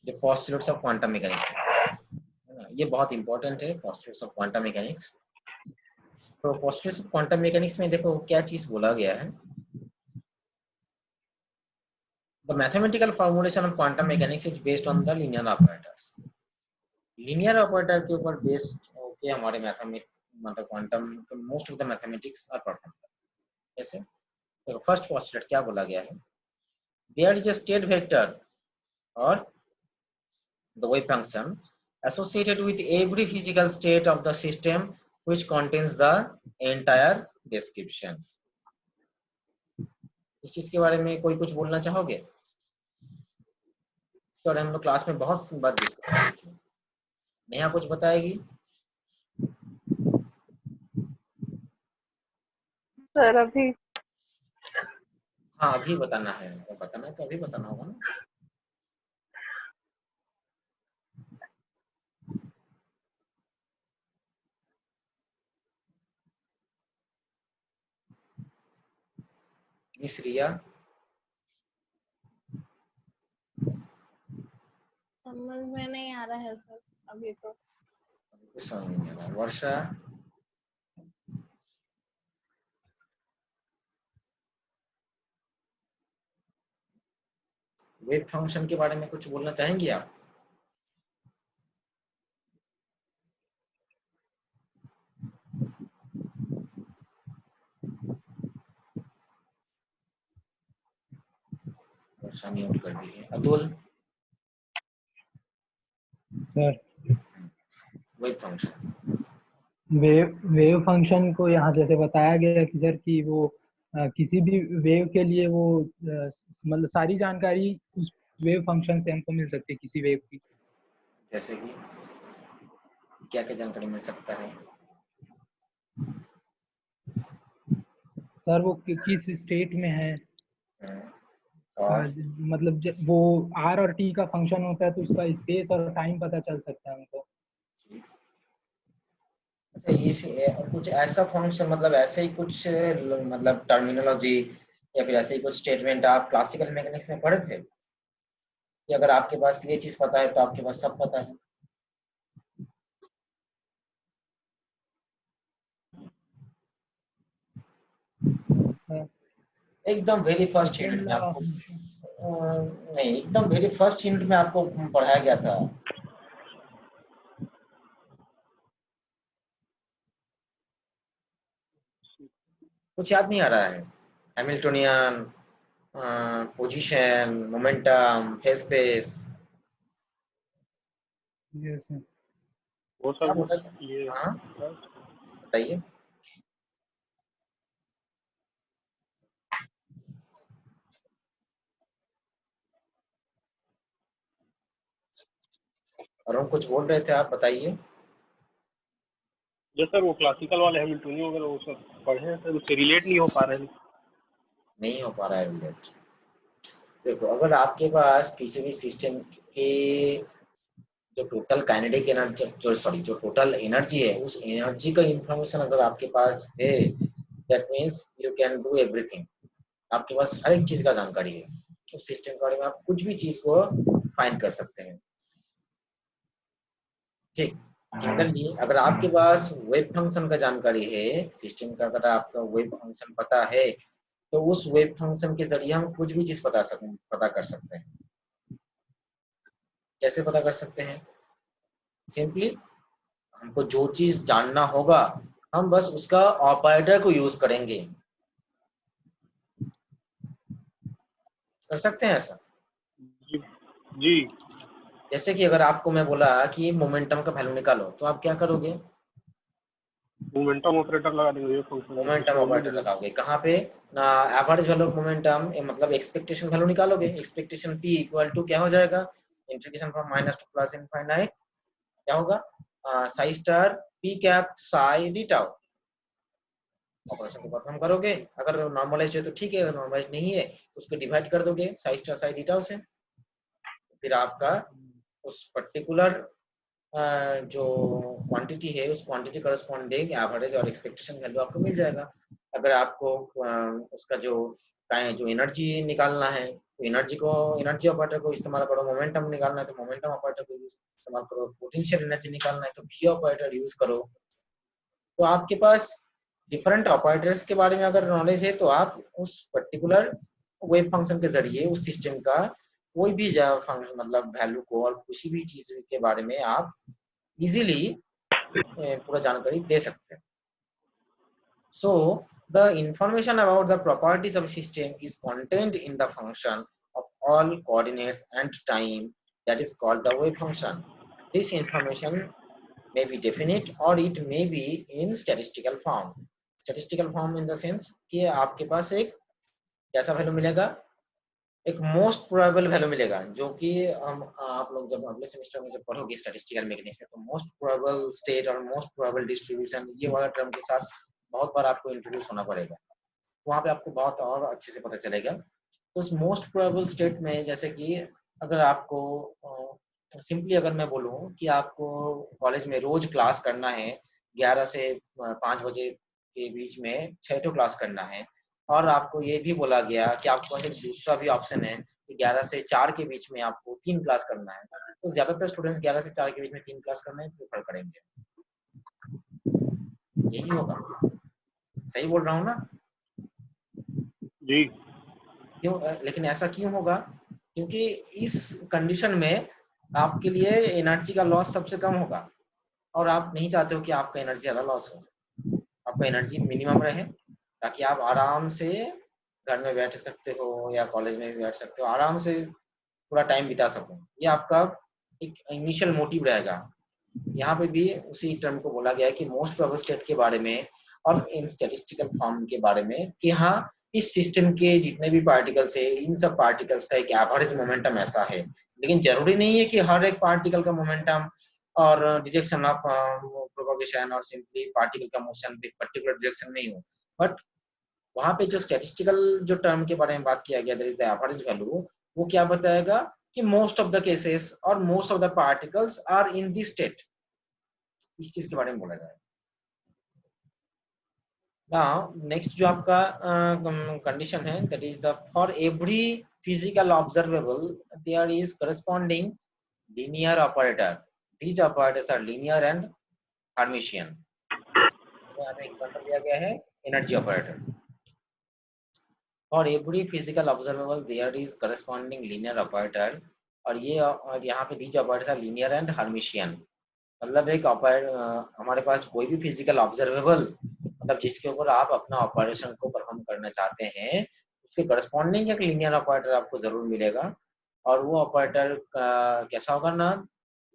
जो पोस्टुलेट्स ऑफ क्वांटम मैकेनिक्स है ना, ये बहुत इंपॉर्टेंट है पोस्टुलेट्स ऑफ क्वांटम मैकेनिक्स। तो पोस्टुलेट्स ऑफ क्वांटम मैकेनिक्स में देखो क्या चीज बोला गया है, the mathematical formulation of quantum mechanics is based on the linear operators. Linear operator के ऊपर बेस्ड होके हमारे मैथमेटिक्स मतलब quantum most of the mathematics are perform. जैसे देखो फर्स्ट पोस्टुलेट क्या बोला गया है, there is a state vector और the wave function associated with every physical state of the system which contains the entire description। इस चीज के बारे में कोई कुछ बोलना चाहोगे? इसके बारे में हम लोग क्लास में बहुत बार डिस्कस की थी, नेहा कुछ बताएगी? सर अभी हाँ अभी बताना है, बताना है तो अभी बताना होगा ना। मिस रिया, समझ में नहीं आ रहा है सर अभी तो। कुछ समझ में नहीं आ रहा है। वर्षा, वेव फंक्शन के बारे में कुछ बोलना चाहेंगी आप? वर्षा म्यूट कर दी है। Atul, sir wave function. Wave function को यहाँ जैसे बताया गया कि सर कि वो किसी भी वेव के लिए वो मतलब सारी जानकारी उस वेव फंक्शन से हमको मिल सकती है किसी वेव की। जैसे कि क्या क्या जानकारी मिल सकता है? सर वो किस स्टेट में है, और मतलब वो आर और टी का फंक्शन होता है तो उसका स्पेस और टाइम पता चल सकता है हमको। अच्छा, ये कुछ ऐसा फंक्शन, मतलब ऐसे ही कुछ मतलब टर्मिनोलॉजी या फिर ऐसे ही कुछ स्टेटमेंट आप क्लासिकल मैकेनिक्स में पढ़े थे कि अगर आपके पास ये चीज पता है तो आपके पास सब पता है? सर एकदम वेरी फर्स्ट यूनिट सेकंड में लॉ आपको ऑफ मोशन। नहीं, एकदम वेरी फर्स्ट यूनिट में आपको पढ़ाया गया था। कुछ याद नहीं आ रहा है? Hamiltonian, position, momentum, phase space, yes sir. वो क्या सब बोला? ये हाँ बताइए। और हम कुछ बोल रहे थे, आप बताइए। जो सर वो क्लासिकल वाले हैमिल्टोनियन वगैरह वो सब पढ़े हैं सर, उससे रिलेट नहीं हो पा रहे हैं। नहीं हो पा रहा है रिलेट। देखो, अगर आपके पास किसी भी सिस्टम के जो टोटल काइनेटिक एनर्जी, जो टोटल एनर्जी है, उस एनर्जी का इंफॉर्मेशन अगर आपके पास है, that means you can do everything. आपके पास हर एक चीज का जानकारी है, उस सिस्टम के बारे में आप कुछ भी चीज को फाइंड कर सकते हैं। ठीक। सिमिलरली अगर आपके पास वेव फंक्शन का जानकारी है, सिस्टम का अगर आपका वेव फंक्शन पता है, तो उस वेव फंक्शन के जरिए हम कुछ भी चीज पता कर सकते हैं। कैसे पता कर सकते हैं? सिंपली हमको जो चीज जानना होगा, हम बस उसका ऑपरेटर को यूज करेंगे। कर सकते हैं ऐसा? जी जी। जैसे कि अगर आपको मैं बोला कि मोमेंटम का वैल्यू निकालो, तो आप क्या करोगे? मोमेंटम ऑपरेटर लगा देंगे, ये फंक्शन है मोमेंटम उसकी वैल्यू ऑपरेटर दे देंगे। लगाओगे कहाँ पे? ना, एवरेज वैल्यू ऑफ मोमेंटम, मतलब एक्सपेक्टेशन वैल्यू निकालोगे। एक्सपेक्टेशन पी इक्वल टू क्या हो जाएगा? Integration from minus two plus infinite, क्या होगा? Sai star P cap Sai D tau. Operation को परफॉर्म करोगे, अगर नॉर्मलाइज है तो ठीक है, अगर नॉर्मलाइज नहीं है तो उसको डिवाइड कर दोगे Sai star Sai D tau से। फिर आपका उस पर्टिकुलर जो क्वांटिटी है, उस क्वांटिटी करस्पॉन्डिंग एवरेज और एक्सपेक्टेशन वैल्यू आपको मिल जाएगा। अगर आपको उसका जो एनर्जी निकालना है, तो एनर्जी ऑपरेटर को इस्तेमाल करो। मोमेंटम निकालना है तो मोमेंटम ऑपरेटर को इस्तेमाल करो। पोटेंशियल एनर्जी निकालना है तो भी ऑपरेटर यूज करो। तो आपके पास डिफरेंट ऑपरेटर्स के बारे में अगर नॉलेज है, तो आप उस पर्टिकुलर वेव फंक्शन के जरिए उस सिस्टम का कोई भी फंक्शन, मतलब वैल्यू को और किसी भी चीज के बारे में आप इजीली पूरा जानकारी दे सकते हैं। So the information about the properties of system is contained in the function of all coordinates and time, that is called the wave function. This information may be definite or it may be in statistical form. Statistical form in the sense कि आपके पास एक कैसा value मिलेगा? एक most probable value मिलेगा, जो कि हम आप लोग जब अगले सेमेस्टर में जब पढ़ोगे स्टैटिस्टिकल मैकेनिक्स में, तो मोस्ट प्रोबेबल स्टेट और मोस्ट प्रोबेबल डिस्ट्रीब्यूशन, ये वाला टर्म के साथ बहुत बार आपको इंट्रोड्यूस होना पड़ेगा। वहाँ पे आपको बहुत और अच्छे से पता चलेगा। तो उस मोस्ट प्रोबेबल स्टेट में, जैसे कि अगर आपको सिंपली अगर मैं बोलूँ कि आपको कॉलेज में रोज क्लास करना है, 11 से 5 बजे के बीच में 6 क्लास करना है, और आपको ये भी बोला गया कि आपको एक दूसरा भी ऑप्शन है कि 11 से 4 के बीच में आपको 3 क्लास करना है। तो ज्यादातर स्टूडेंट्स 11 से 4 के बीच में 3 क्लास करना है प्रेफर करेंगे, यही होगा। सही बोल रहा हूँ ना? जी क्यों लेकिन ऐसा क्यों होगा? क्योंकि इस कंडीशन में आपके लिए एनर्जी का लॉस सबसे कम होगा और आप नहीं चाहते हो कि आपका एनर्जी ज़्यादा लॉस हो, आपका एनर्जी मिनिमम रहे ताकि आप आराम से घर में बैठ सकते हो या कॉलेज में भी बैठ सकते हो, आराम से पूरा टाइम बिता सको। ये आपका एक इनिशियल मोटिव रहेगा। यहाँ पे भी उसी टर्म को बोला गया है कि मोस्ट प्रोबेबल स्टेट के बारे में और इन स्टैटिस्टिकल फॉर्म के बारे में कि हाँ इस सिस्टम के जितने भी पार्टिकल्स है इन सब पार्टिकल्स का एक एवरेज मोमेंटम ऐसा है, लेकिन जरूरी नहीं है कि हर एक पार्टिकल का मोमेंटम और डायरेक्शन ऑफ प्रोपगेशन और सिंपली पार्टिकल का मोशन एक पर्टिकुलर डायरेक्शन में ही हो। बट वहां पे जो स्टैटिस्टिकल जो टर्म के बारे में बात किया गया, that is the average value, वो क्या बताएगा कि मोस्ट ऑफ द केसेस और most of the particles are in this state, इस चीज के बारे में बोला जाए। नाउ नेक्स्ट जो आपका कंडीशन है that is the for every physical observable there is corresponding linear operator, these operators are linear and hermitian. यहाँ पे एग्जांपल दिया गया है energy operator. For every physical observable there is corresponding linear operator, और ये और यहाँ पे these operators are linear and hermitian. मतलब एक हमारे पास कोई भी फिजिकल ऑब्जर्वेबल मतलब जिसके ऊपर आप अपना ऑपरेशन को परफॉर्म करना चाहते हैं उसके करस्पॉन्डिंग एक लीनियर ऑपरेटर आपको जरूर मिलेगा। और वो ऑपरेटर कैसा होगा ना,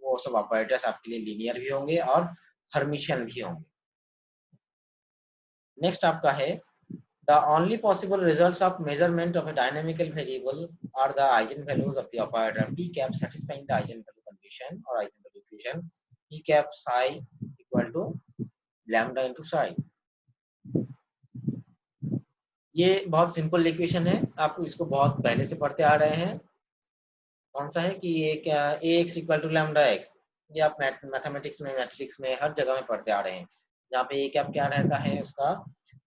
वो सब ऑपरेटर्स आपके लिए लीनियर भी होंगे और हर्मिशियन भी होंगे। नेक्स्ट आपका है the only possible results of measurement of a dynamical variable are the eigenvalues of the operator p cap satisfying the eigenvalue condition और eigenvalue equation p cap psi equal to lambda into psi। ये बहुत simple equation है, आप इसको बहुत पहले से पढ़ते आ रहे हैं। कौन सा है कि ax equal to lambda X, ये आप मैथमेटिक्स में मैट्रिक्स में हर जगह में पढ़ते आ रहे हैं। जहाँ पे a कैप क्या रहता है उसका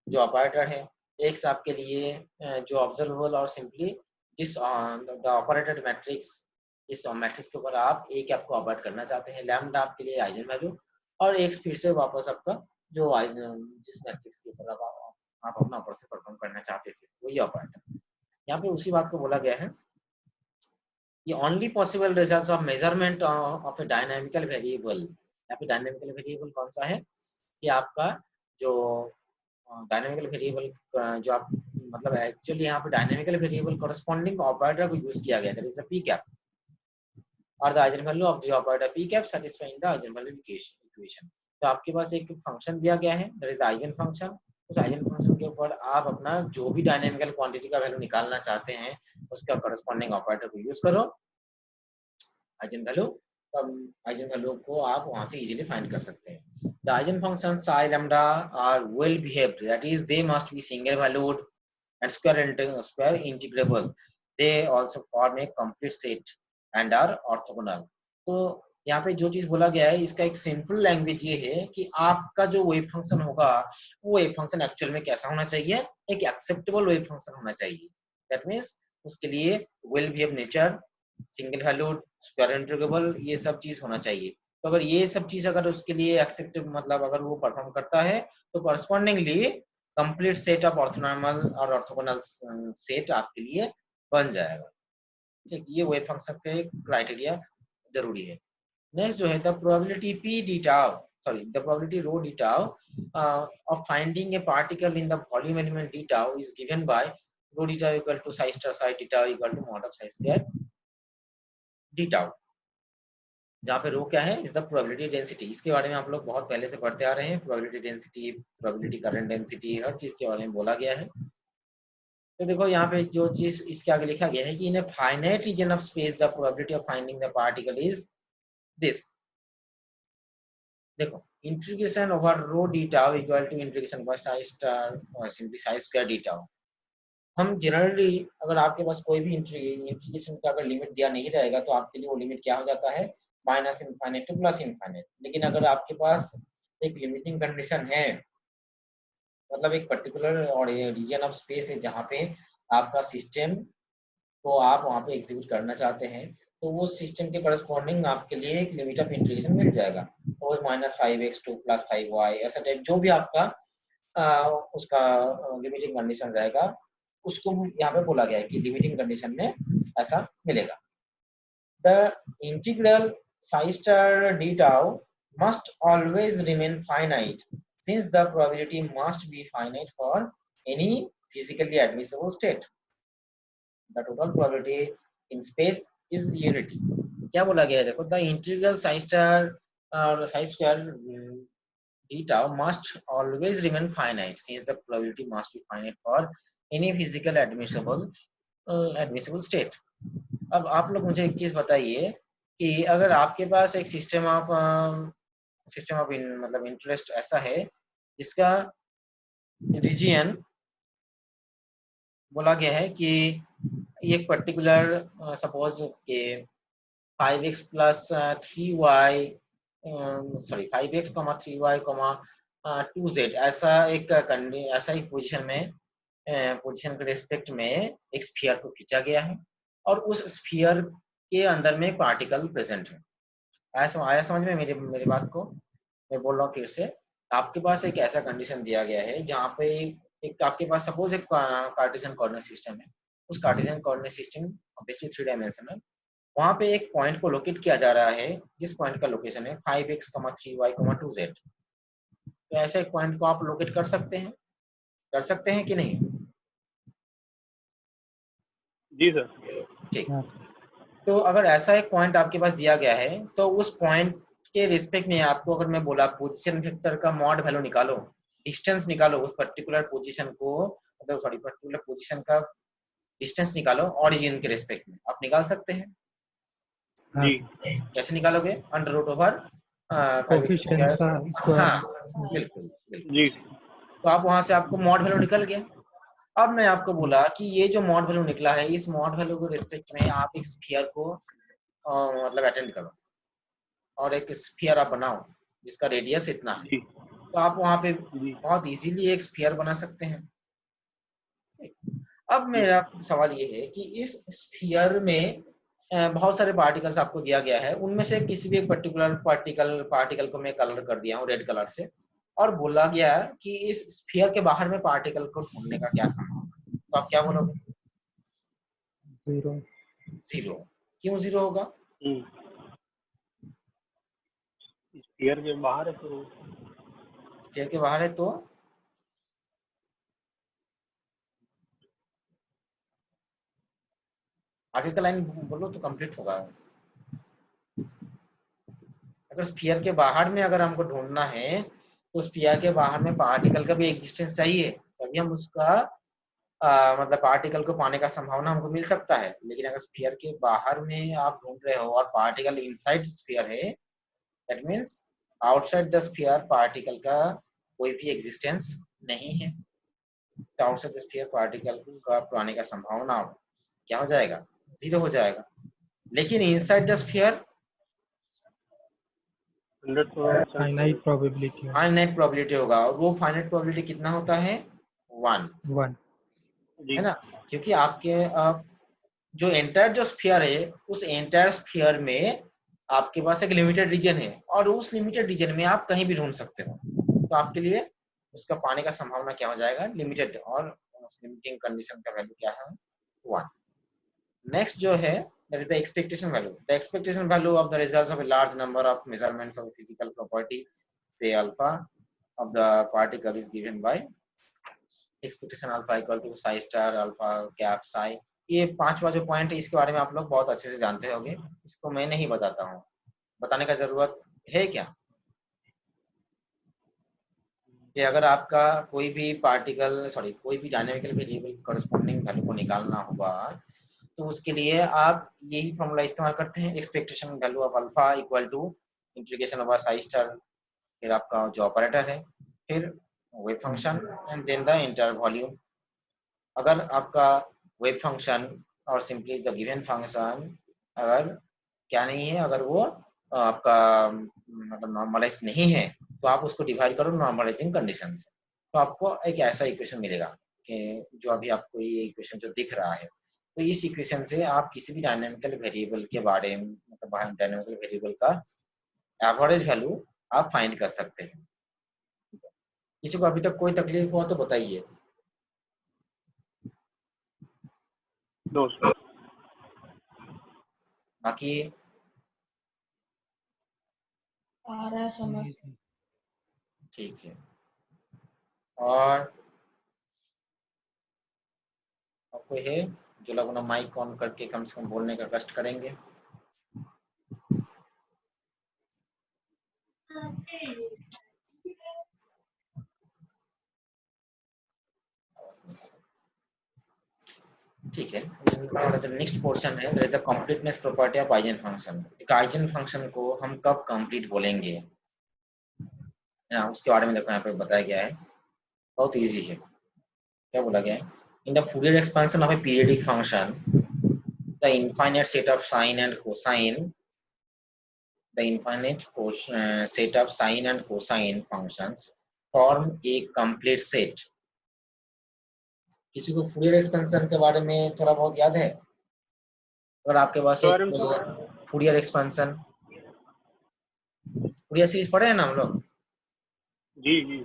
जो ऑपरेटर है, x आपके लिए जो ऑब्जर्वेबल और सिंपली जिस द ऑपरेटेड मैट्रिक्स, इस मैट्रिक्स के ऊपर आप a कैप को ऑपरेट करना चाहते हैं, लैम्डा आपके लिए आइजन वैल्यू और x फिर से वापस आपका जो जिस मैट्रिक्स के ऊपर आप अपना ऑपरेशन परफॉर्म करना चाहते थे वही ऑपरेटर। यहाँ पे उसी बात को बोला गया है ये only possible results of measurement of a dynamical variable. यहाँ पे डायनामिकल वेरिएबल कौन सा है कि आपका जो डायनामिकल वेरिएबल जो आप मतलब एक्चुअली यहाँ पे डायनामिकल वेरिएबल कोरस्पॉन्डिंग ऑपरेटर को यूज किया गया, that is the p cap और the eigen value of the operator p cap satisfying the eigen value equation. तो आपके पास एक फंक्शन दिया गया है दैट इज आइजन फंक्शन। उस आइजन फंक्शन के ऊपर आप अपना जो भी डायनामिकल क्वांटिटी का वैल्यू निकालना चाहते हैं उसका कोरस्पॉन्डिंग ऑपरेटर को यूज करो, आइजन वैल्यू, तब आइजन वैल्यू को आप वहां से इजीली फाइंड कर सकते हैं। The eigenfunction psi lambda are well behaved, that is they must be single valued and square integrable. They also form a complete set and are orthogonal. तो यहाँ पे जो चीज बोला गया है इसका एक सिंपल लैंग्वेज ये है कि आपका जो वेव फंक्शन होगा वो वेव फंक्शन एक्चुअल में कैसा होना चाहिए, एक एक्सेप्टेबल वेव फंक्शन होना चाहिए। दैट मीन्स उसके लिए well behave nature, single valued, square integrable, ये सब चीज होना चाहिए। तो अगर ये सब चीज अगर उसके लिए एक्सेप्टेबल मतलब अगर वो परफॉर्म करता है तो correspondingly complete set of orthonormal और ऑर्थोगोनल सेट आपके लिए बन जाएगा। ठीक, ये वेव फंक्शन के क्राइटेरिया जरूरी है। नेक्स्ट जो है the probability p d tau, sorry the probability rho d tau of finding a particle in the volume element d tau is given by rho d tau equal to psi star psi d tau equal to mod of psi square d tau, जहाँ पे रो क्या है is the probability density. इसके बारे में आप लोग बहुत पहले से पढ़ते आ रहे हैं, probability density, probability current density, हर चीज के बारे में बोला गया है। तो देखो यहाँ पे जो चीज इसके आगे लिखा गया है कि in a finite region of space the probability of finding the particle is this. देखो integration over rho d tau equal to integration by psi star और simply psi square d tau. हम जनरली अगर आपके पास कोई भी integration का अगर limit दिया नहीं रहेगा तो आपके लिए वो लिमिट क्या हो जाता है, minus infinite two plus infinite. लेकिन अगर आपके पास एक लिमिटिंग कंडीशन है मतलब एक पर्टिकुलर और रीजन ऑफ स्पेस है जहाँ पे आपका सिस्टम को आप वहाँ पे एग्जीक्यूट करना चाहते हैं, तो वो सिस्टम के करस्पॉन्डिंग आपके लिए एक लिमिट ऑफ इंटीग्रेशन मिल जाएगा, और -5x2 + 5y ऐसा टाइप जो भी आपका उसका लिमिटिंग कंडीशन रहेगा, उसको यहाँ पे बोला गया है कि लिमिटिंग कंडीशन में ऐसा मिलेगा। The integral psi star d tau must always remain finite, since the probability must be finite for any physically admissible state. The total probability in space is unity. क्या बोला गया है देखो, the integral psi star और psi square d tau must always remain finite, since the probability must be finite for any physical admissible state. अब आप लोग मुझे एक चीज बताइए कि अगर आपके पास एक सिस्टम ऑफ मतलब इंटरेस्ट ऐसा है जिसका रीजियन बोला गया है कि एक पर्टिकुलर सपोज के 5x + 3y 5x, 3y, 2z ऐसा एक पोजीशन में पोजीशन के रेस्पेक्ट में एक स्फीयर को खींचा गया है, और उस स्फीयर के अंदर में पार्टिकल प्रेजेंट है। आया समझ में मेरी बात को? मैं बोल रहा हूँ फिर से, आपके पास एक ऐसा कंडीशन दिया गया है जहाँ पे एक आपके पास सपोज एक कार्टेशियन कोऑर्डिनेट सिस्टम है। उस Cartesian coordinate system obviously 3 dimensional, वहाँ पे एक पॉइंट को लोकेट किया जा रहा है जिस पॉइंट का लोकेशन है 5x, 3y, 2z। तो ऐसे एक पॉइंट को आप लोकेट कर सकते हैं कि नहीं? जी सर। ठीक। तो अगर ऐसा एक पॉइंट आपके पास दिया गया है, तो उस पॉइंट के रिस्पेक्ट में आपको अगर मैं बोला पोजीशन वेक्टर का मॉड वैल्यू निकालो, डिस्टेंस निकालो उस पर्टिकुलर पोजीशन को, मतलब पर्टिकुलर पोजीशन का डिस्टेंस निकालो ओरिजिन के रिस्पेक्ट में, आप निकाल सकते हैं? जी। कैसे निकालोगे? √/5x²। कोफिशिएंट का स्क्वायर। हाँ बिल्कुल जी। तो आप वहां से आपको मॉड वैल्यू निकल गया। अब मैं आपको बोला कि ये जो मॉड वैल्यू निकला है, इस मॉड वैल्यू के रिस्पेक्ट में आप एक स्फीयर को मतलब अटेंड करो और एक स्फीयर आप बनाओ जिसका रेडियस इतना है, तो आप वहां पे बहुत इजीली एक स्फीयर बना सकते हैं। अब मेरा सवाल ये है कि इस स्फीयर में बहुत सारे पार्टिकल्स आपको दिया गया है, उनमें से किसी भी एक पर्टिकुलर पार्टिकल को मैं कलर कर दिया हूँ रेड कलर से, और बोला गया कि इस स्फीयर के बाहर में पार्टिकल को ढूंढने का क्या संभावना है, तो आप क्या बोलोगे? 0। क्यों 0 होगा? स्फीयर के बाहर है तो स्फीयर के बाहर है तो आगे का लाइन बोलो तो कंप्लीट होगा। अगर स्फीयर के बाहर में अगर हमको ढूंढना है तो स्फीयर के बाहर में पार्टिकल का भी एग्जिस्टेंस चाहिए, तभी हम उसका मतलब पार्टिकल को पाने का संभावना हमको मिल सकता है। लेकिन अगर स्फीयर के बाहर में आप ढूंढ रहे हो और पार्टिकल इनसाइड स्फीयर है, that means outside the sphere particle का कोई भी एग्जिस्टेंस नहीं है। तो आउटसाइड द स्फीयर पार्टिकल का पाने का संभावना क्या हो जाएगा? 0 हो जाएगा। लेकिन inside the sphere finite probability होगा, और वो फाइनाइट प्रोबेबिलिटी कितना होता है? 1 है ना, क्योंकि आपके जो एंटायर जो स्फीयर है, उस एंटायर स्फीयर में आपके पास एक लिमिटेड रीजन है, और उस लिमिटेड रीजन में आप कहीं भी ढूंढ सकते हो, तो आपके लिए उसका पाने का संभावना क्या हो जाएगा? लिमिटेड, और लिमिटिंग कंडीशन का वैल्यू क्या है? 1। नेक्स्ट जो है that is the expectation value. The expectation value of the results of a large number of measurements of physical property, say alpha of the particle, is given by expectation alpha equal to psi star alpha cap psi. ये 5वां जो point है इसके बारे में आप लोग बहुत अच्छे से जानते होंगे, इसको मैं नहीं बताता हूँ, बताने का जरूरत है क्या? कि अगर आपका कोई भी कोई भी डायनेमिकल वेरिएबल कॉरेस्पॉन्डिंग वैल्यू को निकालना होगा, तो उसके लिए आप यही फॉर्मूला इस्तेमाल करते हैं, expectation value of alpha equal to integration over psi star, फिर आपका जो ऑपरेटर है, फिर wave function, and then the inter volume. अगर आपका वेव फंक्शन और सिंपली द गिवन फंक्शन अगर क्या नहीं है, अगर वो आपका मतलब नॉर्मलाइज नहीं है, तो आप उसको डिवाइड करो नॉर्मलाइजिंग कंडीशन से। तो आपको एक ऐसा इक्वेशन मिलेगा कि जो अभी आपको ये इक्वेशन जो दिख रहा है, तो इस इक्वेशन से आप किसी भी डायनेमिकल वेरिएबल के बारे में, मतलब डायनेमिकल वेरिएबल का एवरेज वैल्यू आप फाइंड कर सकते हैं। किसी को अभी तक कोई तकलीफ हो तो बताइए। बाकी आ रहा है समझ। ठीक है। और कोई है जो लोग अपना माइक ऑन करके कम से कम बोलने का कष्ट करेंगे? ठीक है। हमारा जो नेक्स्ट पोर्शन है, there is the completeness property of eigenfunction. एक आइजन फंक्शन को हम कब कंप्लीट बोलेंगे, उसके बारे में देखो यहाँ पे बताया गया है, बहुत इजी है। क्या बोला गया है? In the Fourier expansion of A periodic function, the infinite set of sine and cosine, the infinite set of sine and cosine functions form a complete set। किसी को फूरियर एक्सपेंशन के बारे में थोड़ा बहुत याद है? अगर आपके पास एक फूरियर एक्सपेंशन, फूरियर सीरीज पढ़े हैं ना हम लोग? जी जी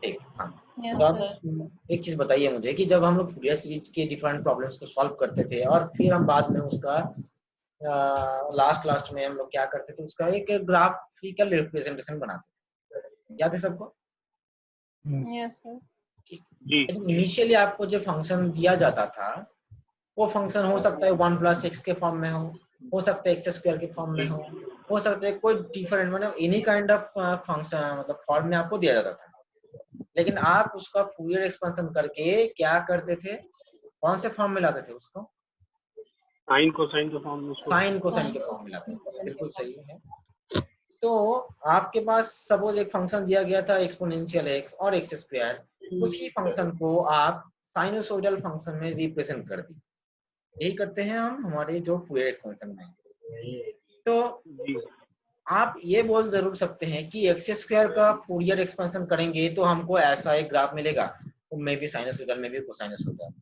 ठीक, हाँ। तो आप एक चीज बताइए मुझे कि जब हम लोग फूरियर सीरीज के डिफरेंट प्रॉब्लम्स को सॉल्व करते थे और फिर हम बाद में उसका लास्ट में हम लोग क्या करते थे, उसका एक ग्राफिकल रिप्रेजेंटेशन बनाते थे, याद है सबको? Yes sir. इनिशियली आपको जो फंक्शन दिया जाता था वो फंक्शन हो सकता है 1 + x के फॉर्म में हो सकता है x² के फॉर्म में हो सकता है कोई डिफरेंट, मतलब एनी काइंड ऑफ फंक्शन, मतलब फॉर्म में आपको दिया जाता था। लेकिन आप उसका फूरियर एक्सपेंशन करके क्या करते थे, कौन से फॉर्म में लाते थे उसको? साइन कोसाइन के फॉर्म में, साइन कोसाइन के फॉर्म में लाते थे, बिल्कुल सही है। तो आपके पास सपोज एक फंक्शन दिया गया था एक्सपोनेंशियल x और x², उसी फंक्शन को आप साइनोसॉइडल फंक्शन में रिप्रेजेंट कर दी। यही करते हैं हम हमारे जो फूरियर एक्सपेंशन में। तो आप ये बोल जरूर सकते हैं कि x² का फूरियर एक्सपेंशन करेंगे तो हमको ऐसा एक ग्राफ मिलेगा, में भी साइनोसॉइडल में भी कोसाइनोसॉइडल,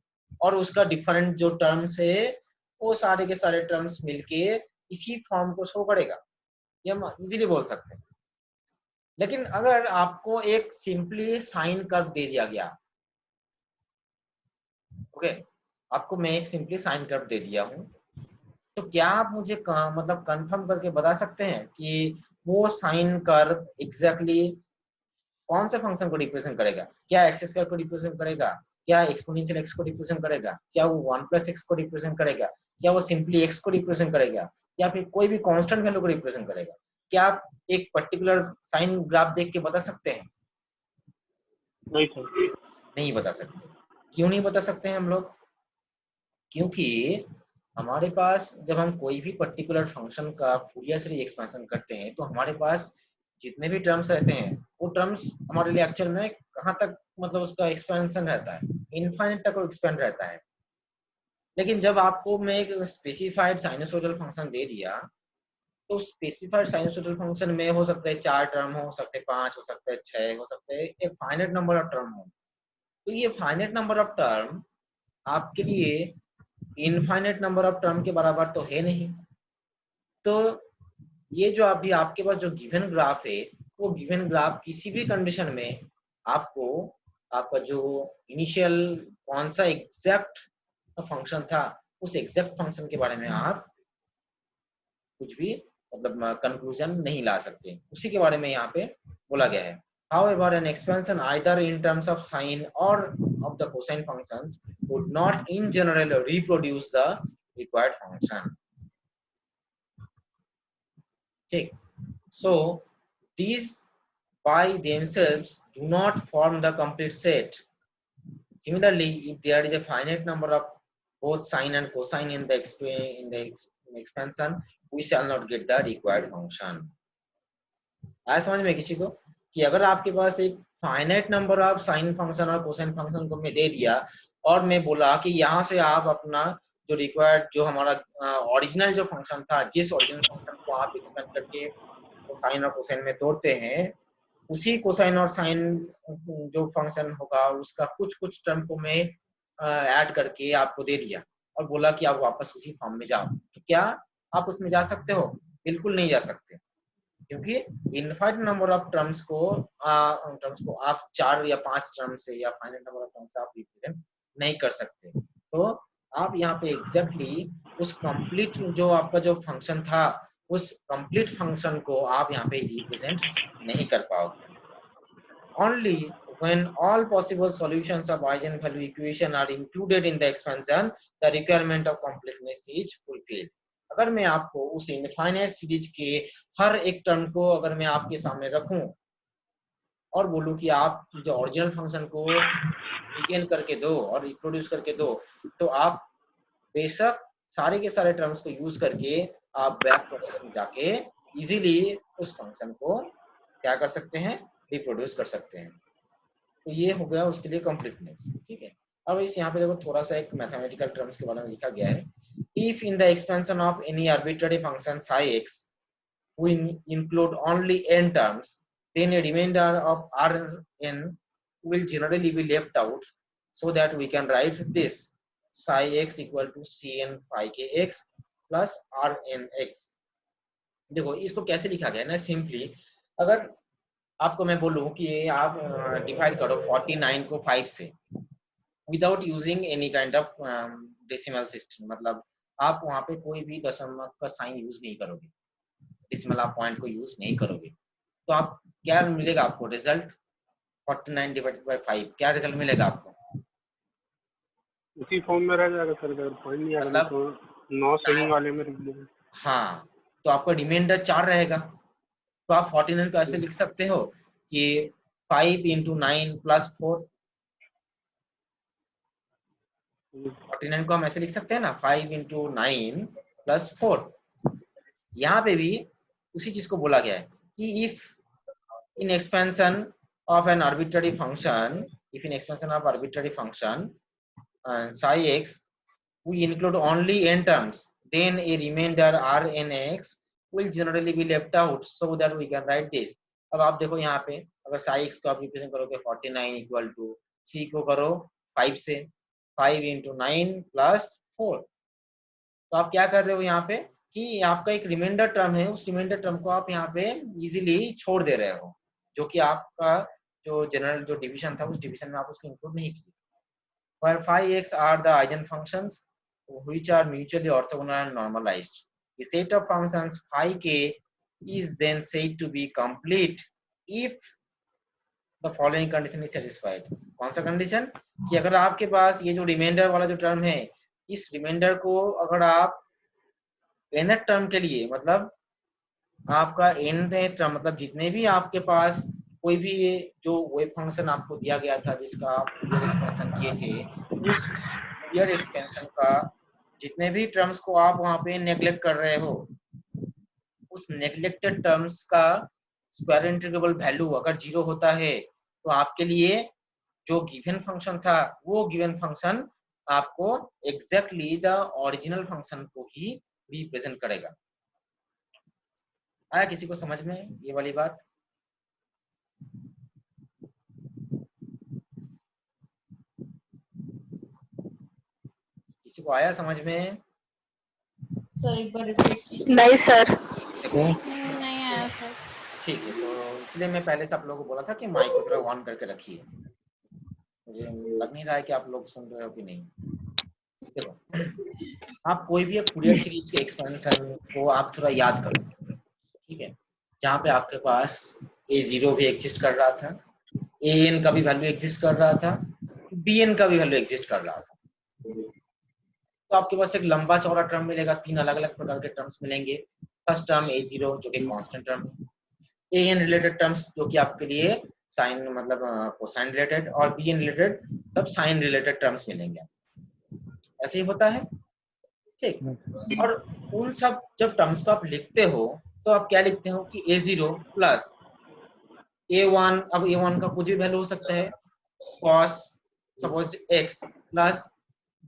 और उसका डिफरेंट जो टर्म्स है वो सारे के सारे टर्म्स मिलके इसी फॉर्म को शो करेगा, ये हम इजीली बोल सकते हैं। लेकिन अगर आपको एक सिंपली साइन कर्व दे दिया गया, ओके, आपको मैं एक सिंपली साइन कर्व दे दिया हूं, तो क्या आप मुझे मतलब कंफर्म करके बता सकते हैं कि वो साइन कर्व एग्जैक्टली कौन से फंक्शन को रिप्रेजेंट करेगा? क्या x² को रिप्रेजेंट करेगा, क्या एक्सपोनेंशियल x को रिप्रेजेंट करेगा, क्या वो 1 + x को रिप्रेजेंट करेगा, क्या वो सिंपली x को रिप्रेजेंट करेगा, या फिर कोई भी कांस्टेंट वैल्यू को रिप्रेजेंट करेगा? क्या आप एक पर्टिकुलर साइन ग्राफ देख के बता सकते हैं? नहीं सर, नहीं बता सकते। क्यों नहीं बता सकते हैं हम लोग? क्योंकि हमारे पास जब हम कोई भी पर्टिकुलर फंक्शन का फूरियर सीरीज एक्सपेंशन करते हैं तो हमारे पास जितने भी टर्म्स रहते हैं वो टर्म्स हमारे लिए एक्चुअल में कहाँ तक, मतलब उसका एक्सपेंशन रहता है, इनफाइनाइट तक एक्सपेंड रहता है। लेकिन जब आपको मैं एक स्पेसिफाइड साइनोसॉइडल फंक्शन दे दिया, तो स्पेसिफाइड साइनोसॉइडल फंक्शन में हो सकता है 4 टर्म, हो सकते हैं 5, हो सकता है 6, हो सकता है एक फाइनाइट नंबर ऑफ टर्म हो। तो ये फाइनाइट नंबर ऑफ टर्म आपके लिए इनफाइनाइट नंबर ऑफ टर्म के बराबर तो है नहीं। तो ये जो अभी आपके पास जो गिवन ग्राफ है, वो गिवन ग्राफ किसी भी कंडीशन में आपको आपका जो इनिशियल कौन सा एग्जैक्ट फंक्शन था, उस एग्जैक्ट फंक्शन के बारे में आप कुछ भी मतलब कंक्लूजन नहीं ला सकते। उसी के बारे में यहाँ पे बोला गया है। However, an expansion either in terms of sine or of the cosine functions would not in general reproduce the required function. Okay. So these by themselves do not form the complete set. Similarly, if there is a finite number of both sine and cosine in the expansion, we shall not get the required function. आया समझ में किसी को कि अगर आपके पास एक finite number of sine function और कोसाइन फंक्शन को मैं दे दिया और मैं बोला कि यहाँ से आप अपना जो रिक्वायर्ड जो हमारा ओरिजिनल जो फंक्शन था, जिस ओरिजिनल फंक्शन को आप एक्सपेंड करके साइन और कोसाइन में तोड़ते हैं, उसी कोसाइन और साइन जो फंक्शन होगा उसका कुछ कुछ टर्म को मैं ऐड करके आपको दे दिया और बोला कि आप वापस उसी फॉर्म में जाओ, तो क्या आप उसमें जा सकते हो? बिल्कुल नहीं जा सकते, क्योंकि इनफाइनाइट नंबर ऑफ टर्म्स को आप 4 या 5 टर्म से या फाइनाइट नंबर ऑफ टर्म से आप रिप्रेजेंट नहीं कर सकते। तो आप यहाँ पे एग्जैक्टली उस कंप्लीट जो आपका जो फंक्शन था उस कंप्लीट फंक्शन को आप यहाँ पे रिप्रेजेंट नहीं कर पाओगे। Only when all possible solutions of eigenvalue equation are included in the expansion, the requirement of completeness is fulfilled. अगर मैं आपको उस इनफाइनाइट सीरीज के हर एक टर्म को अगर मैं आपके सामने रखूं और बोलूं कि आप जो ओरिजिनल फंक्शन को रिगेन करके दो और रिप्रोड्यूस करके दो, तो आप बेशक सारे के सारे टर्म्स को यूज करके आप बैक प्रोसेस में जाके इजीली उस फंक्शन को क्या कर सकते हैं, रिप्रोड्यूस कर सकते हैं। तो ये हो गया उसके लिए कंप्लीटनेस। ठीक है, अब इस यहाँ पे देखो थोड़ा सा एक मैथमेटिकल टर्म्स के बारे में लिखा गया है। If in the expansion of any arbitrary function psi x we include only n terms, then a remainder of Rn will generally be left out, so that we can write this psi x equal to Cn phi k x plus Rnx। देखो इसको कैसे लिखा गया है ना, simply अगर आपको मैं बोलूं कि आप डिवाइड करो 49 को 5 से without using any kind of decimal system, मतलब आप वहां पे कोई भी दशमलव का साइन यूज नहीं करोगे, डेसिमल आप पॉइंट को यूज नहीं करोगे, तो आप क्या मिलेगा आपको रिजल्ट 49 डिवाइडेड बाय 5, क्या रिजल्ट मिलेगा आपको? उसी फॉर्म में रह जाएगा सर, अगर पॉइंट नहीं आएगा मतलब तो 9 सेविंग वाले में रख देंगे। हाँ, तो आपका रिमाइंडर 4 रहेगा, तो आप 49 को ऐसे लिख सकते हो कि 5 into 9 plus 4, 49 को हम ऐसे लिख सकते हैं ना 5 into 9 plus 4। यहाँ पे भी उसी चीज को बोला गया है कि if in expansion of N arbitrary function, if in expansion of arbitrary function psi x we include only n terms, then a remainder Rnx will generally be left out, so that we can write this। अब आप देखो यहाँ पे अगर psi x को आप represent करोगे 49 equal to c को करो 5 से 5 into 9 plus 4, तो आप क्या कर रहे हो यहाँ पे कि आपका एक रिमाइंडर टर्म है, उस रिमाइंडर टर्म को आप यहाँ पे इजीली छोड़ दे रहे हो, जो कि आपका जो जनरल जो डिवीजन था उस डिवीजन में आप उसको इंक्लूड नहीं किए। Where phi x are the eigenfunctions which are mutually orthogonal and normalized, the set of functions phi k is then said to be complete if the following condition is satisfied। कौन सा condition? कि अगर आपके पास ये जो reminder वाला जो term है, इस रिमाइंडर को अगर आप nth टर्म के लिए, मतलब आपका nth टर्म मतलब जितने भी आपके पास कोई भी जो वेव फंक्शन आपको दिया गया था जिसका आप फूरियर एक्सपेंशन किए थे, उस फूरियर एक्सपेंशन का जितने भी टर्म्स को आप वहां पे नेग्लेक्ट कर रहे हो, उस नेग्लेक्टेड टर्म्स का स्क्वायर इंटीग्रेबल वैल्यू अगर 0 होता है, तो आपके लिए जो गिवन फंक्शन था वो गिवन फंक्शन आपको एग्जैक्टली द ओरिजिनल फंक्शन को ही रिप्रेजेंट करेगा। आया किसी को समझ में ये वाली बात? किसी को आया समझ में? सर एक बार रिपीट नहीं सर। नहीं आया सर। ठीक है, तो इसलिए मैं पहले से आप लोगों को बोला था कि माइक को थोड़ा ऑन करके रखिए, मुझे लग नहीं रहा है कि आप लोग सुन रहे हो कि नहीं। देखो आप कोई भी एक फूरियर सीरीज के एक्सपेंशन को आप थोड़ा याद करो, ठीक है, जहाँ पे आपके पास a0 भी एग्जिस्ट कर रहा था, an का भी वैल्यू एग्जिस्ट कर रहा था, bn का भी वैल्यू एग्जिस्ट कर रहा था, तो आपके पास एक लंबा चौड़ा टर्म मिलेगा, 3 अलग अलग प्रकार के टर्म्स मिलेंगे। फर्स्ट टर्म a0 जो कि कांस्टेंट टर्म है, an रिलेटेड टर्म्स जो कि आपके लिए साइन मतलब कोसाइन रिलेटेड, और bn रिलेटेड सब साइन रिलेटेड टर्म्स मिलेंगे। ऐसे ही होता है, ठीक। और उन सब जब टर्म्स को आप लिखते हो तो आप क्या लिखते हो कि a0 प्लस a1, अब a1 का कुछ भी वैल्यू हो सकता है, cos suppose x plus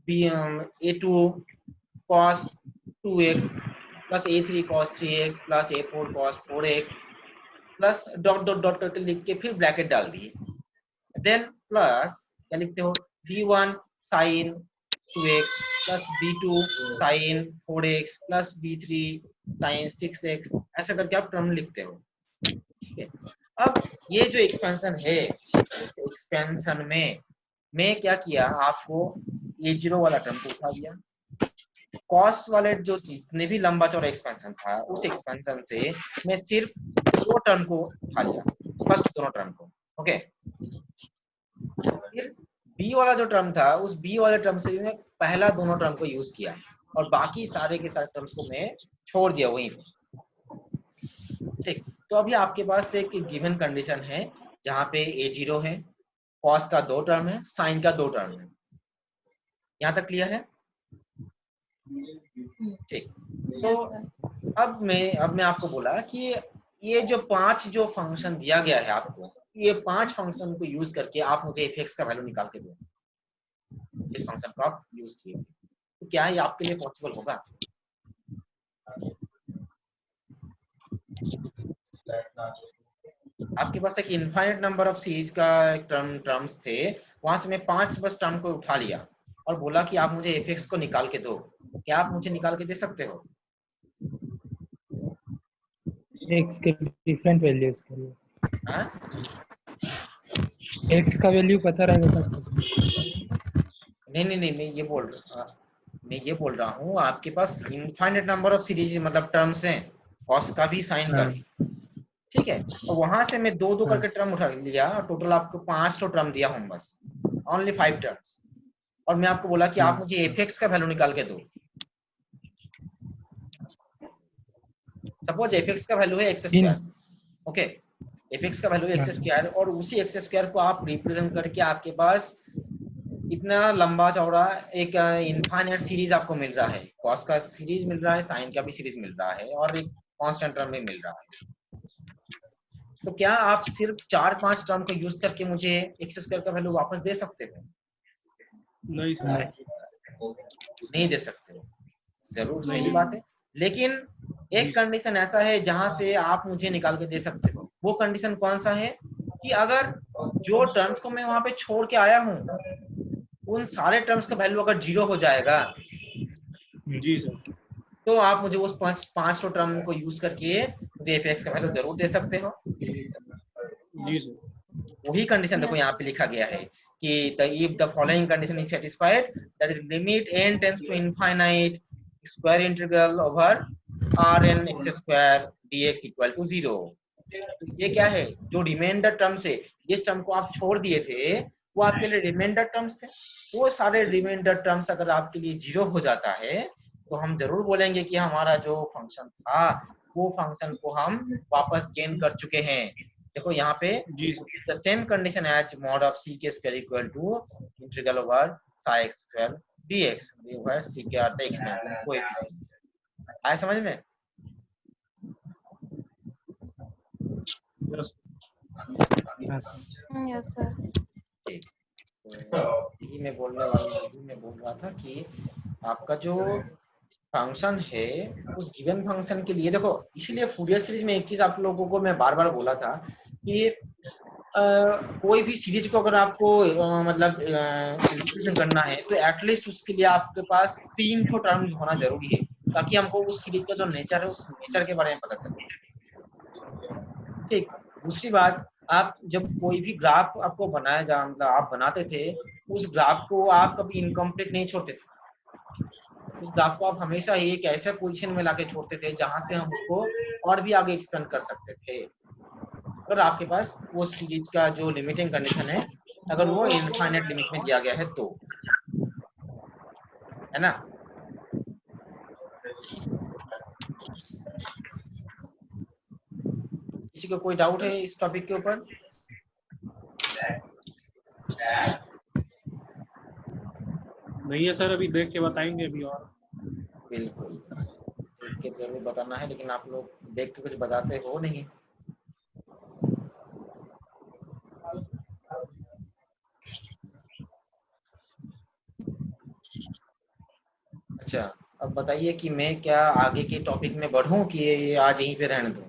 a2 cos 2x plus a3 cos 3x plus a4 cos 4x, plus dot dot dot करके लिख के फिर ब्रैकेट डाल दिए, देन प्लस क्या लिखते हो, b1 sine 2x plus b2 sine 4x plus b3 sine 6x, ऐसा करके आप टर्म लिखते हो। ठीक है, अब ये जो एक्सपेंशन है, इस एक्सपेंशन में क्या किया, आपको a0 वाला टर्म को उठा दिया, कॉस्ट वाले जो जितने भी लंबा चौड़ा एक्सपेंशन था उस एक्सपेंशन से मैं सिर्फ दो टर्म को उठा लिया, फर्स्ट दोनों टर्म को। ओके, फिर बी वाला जो टर्म था उस बी वाले टर्म से मैं पहला दोनों टर्म को यूज किया और बाकी सारे के सारे टर्म्स को मैं छोड़ दिया वहीं पे। ठीक, तो अभी आपके पास एक गिवन कंडीशन है जहाँ पे a0 है, कॉस का दो टर्म है, साइन का दो टर्म है। यहाँ तक क्लियर है? ठीक, तो अब मैं आपको बोला कि ये जो 5 जो फंक्शन दिया गया है आपको, ये 5 फंक्शन को यूज करके आप मुझे f(x) का वैल्यू निकाल के दो। इस फंक्शन को आप यूज किए थे, तो क्या ये आपके लिए पॉसिबल होगा? आपके पास एक इनफाइनाइट नंबर ऑफ सीरीज का टर्म्स थे, वहां से मैं 5 बस टर्म को उठा लिया और बोला कि आप मुझे f(x) को निकाल के दो। क्या आप मुझे निकाल के दे सकते हो? x के डिफरेंट वैल्यूज के लिए, हाँ, x का वैल्यू पता रहेगा? नहीं, मैं ये बोल रहा हूँ आपके पास इनफाइनाइट नंबर ऑफ सीरीज मतलब टर्म्स हैं, कॉस का भी साइन का भी। ठीक है, तो वहां से मैं दो दो करके टर्म उठा लिया, टोटल आपको 5 तो टर्म दिया हूँ बस, ओनली 5 टर्म्स, और मैं आपको बोला कि आप मुझे f(x) का वैल्यू निकाल के दो। सपोज f(x) का वैल्यू है x², ओके, f(x) का वैल्यू है x², और उसी x² को आप रिप्रेजेंट करके आपके पास इतना लंबा चौड़ा एक इनफाइनाइट सीरीज आपको मिल रहा है, कॉस का सीरीज मिल रहा है, साइन का भी सीरीज मिल रहा है, और एक कांस्टेंट टर्म भी मिल रहा है। तो क्या आप सिर्फ 4-5 टर्म को यूज करके मुझे x² का वैल्यू वापस दे सकते हो? नहीं सर, नहीं दे सकते हो, जरूर, सही बात है, लेकिन एक कंडीशन ऐसा है जहां से आप मुझे निकाल के दे सकते हो। वो कंडीशन कौन सा है कि अगर जो टर्म्स को मैं वहां पे छोड़ के आया हूँ उन सारे टर्म्स का वैल्यू अगर 0 हो जाएगा, जी सर, तो आप मुझे उस 5 टर्म को यूज करके मुझे f(x) का वैल्यू जरूर दे सकते हो। जी सर, वही कंडीशन देखो यहाँ पे लिखा गया है कि if the following condition is satisfied, that is limit n tends to infinite square integral over rn x² dx equal to 0। तो ये क्या है, जो रिमाइंडर टर्म से जिस टर्म को आप छोड़ दिए थे वो आपके लिए रिमाइंडर टर्म्स थे, वो सारे रिमाइंडर टर्म्स अगर आपके लिए 0 हो जाता है तो हम जरूर बोलेंगे कि हमारा जो फंक्शन था वो फंक्शन को हम वापस गेन कर चुके हैं। देखो यहाँ पे the same condition as mod of sec² equal to integral over psi x² dx, ये हुआ sec के अर्थ एक्सपेंशन कोएफिशिएंट। आया समझ में? Yes sir. ठीक, तो यही मैं बोल रहा था कि आपका जो फंक्शन है उस गिवन फंक्शन के लिए, देखो इसीलिए फूरियर सीरीज में एक चीज आप लोगों को मैं बार बार बोला था कि कोई भी सीरीज को अगर आपको मतलब इंटीग्रेशन करना है तो एटलीस्ट उसके लिए आपके पास 3 तो टर्म होना जरूरी है, ताकि हमको उस सीरीज का जो नेचर है उस नेचर के बारे में पता चले। ठीक, दूसरी बात, आप जब कोई भी ग्राफ आपको बनाया जा मतलब आप बनाते थे, उस ग्राफ को आप कभी इनकम्प्लीट नहीं छोड़ते थे, उस ग्राफ को आप हमेशा एक ऐसे पोजीशन में लाके छोड़ते थे जहां से हम उसको और भी आगे एक्सपेंड कर सकते थे, अगर आपके पास वो सीरीज का जो लिमिटिंग कंडीशन है अगर वो इनफाइनाइट लिमिट में दिया गया है तो, है ना? किसी को कोई डाउट है इस टॉपिक के ऊपर? नहीं है सर, अभी देख के बताएंगे अभी। और बिल्कुल देख के जरूर बताना है, लेकिन आप लोग देख के कुछ बताते हो नहीं। अच्छा, अब बताइए कि मैं क्या आगे के टॉपिक में बढ़ूं कि ये आज यहीं पे रहने दूं?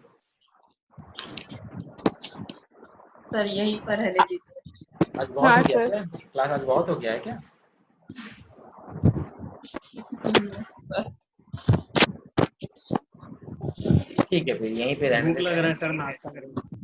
सर यहीं पर रहने दीजिए। आज बहुत हाँ हो गया सर। क्या? क्लास आज बहुत हो गया है क्या? ठीक है, फिर यहीं पे रहने भूख देते लग रहा हैं। है सर, नाश्ता करेंगे।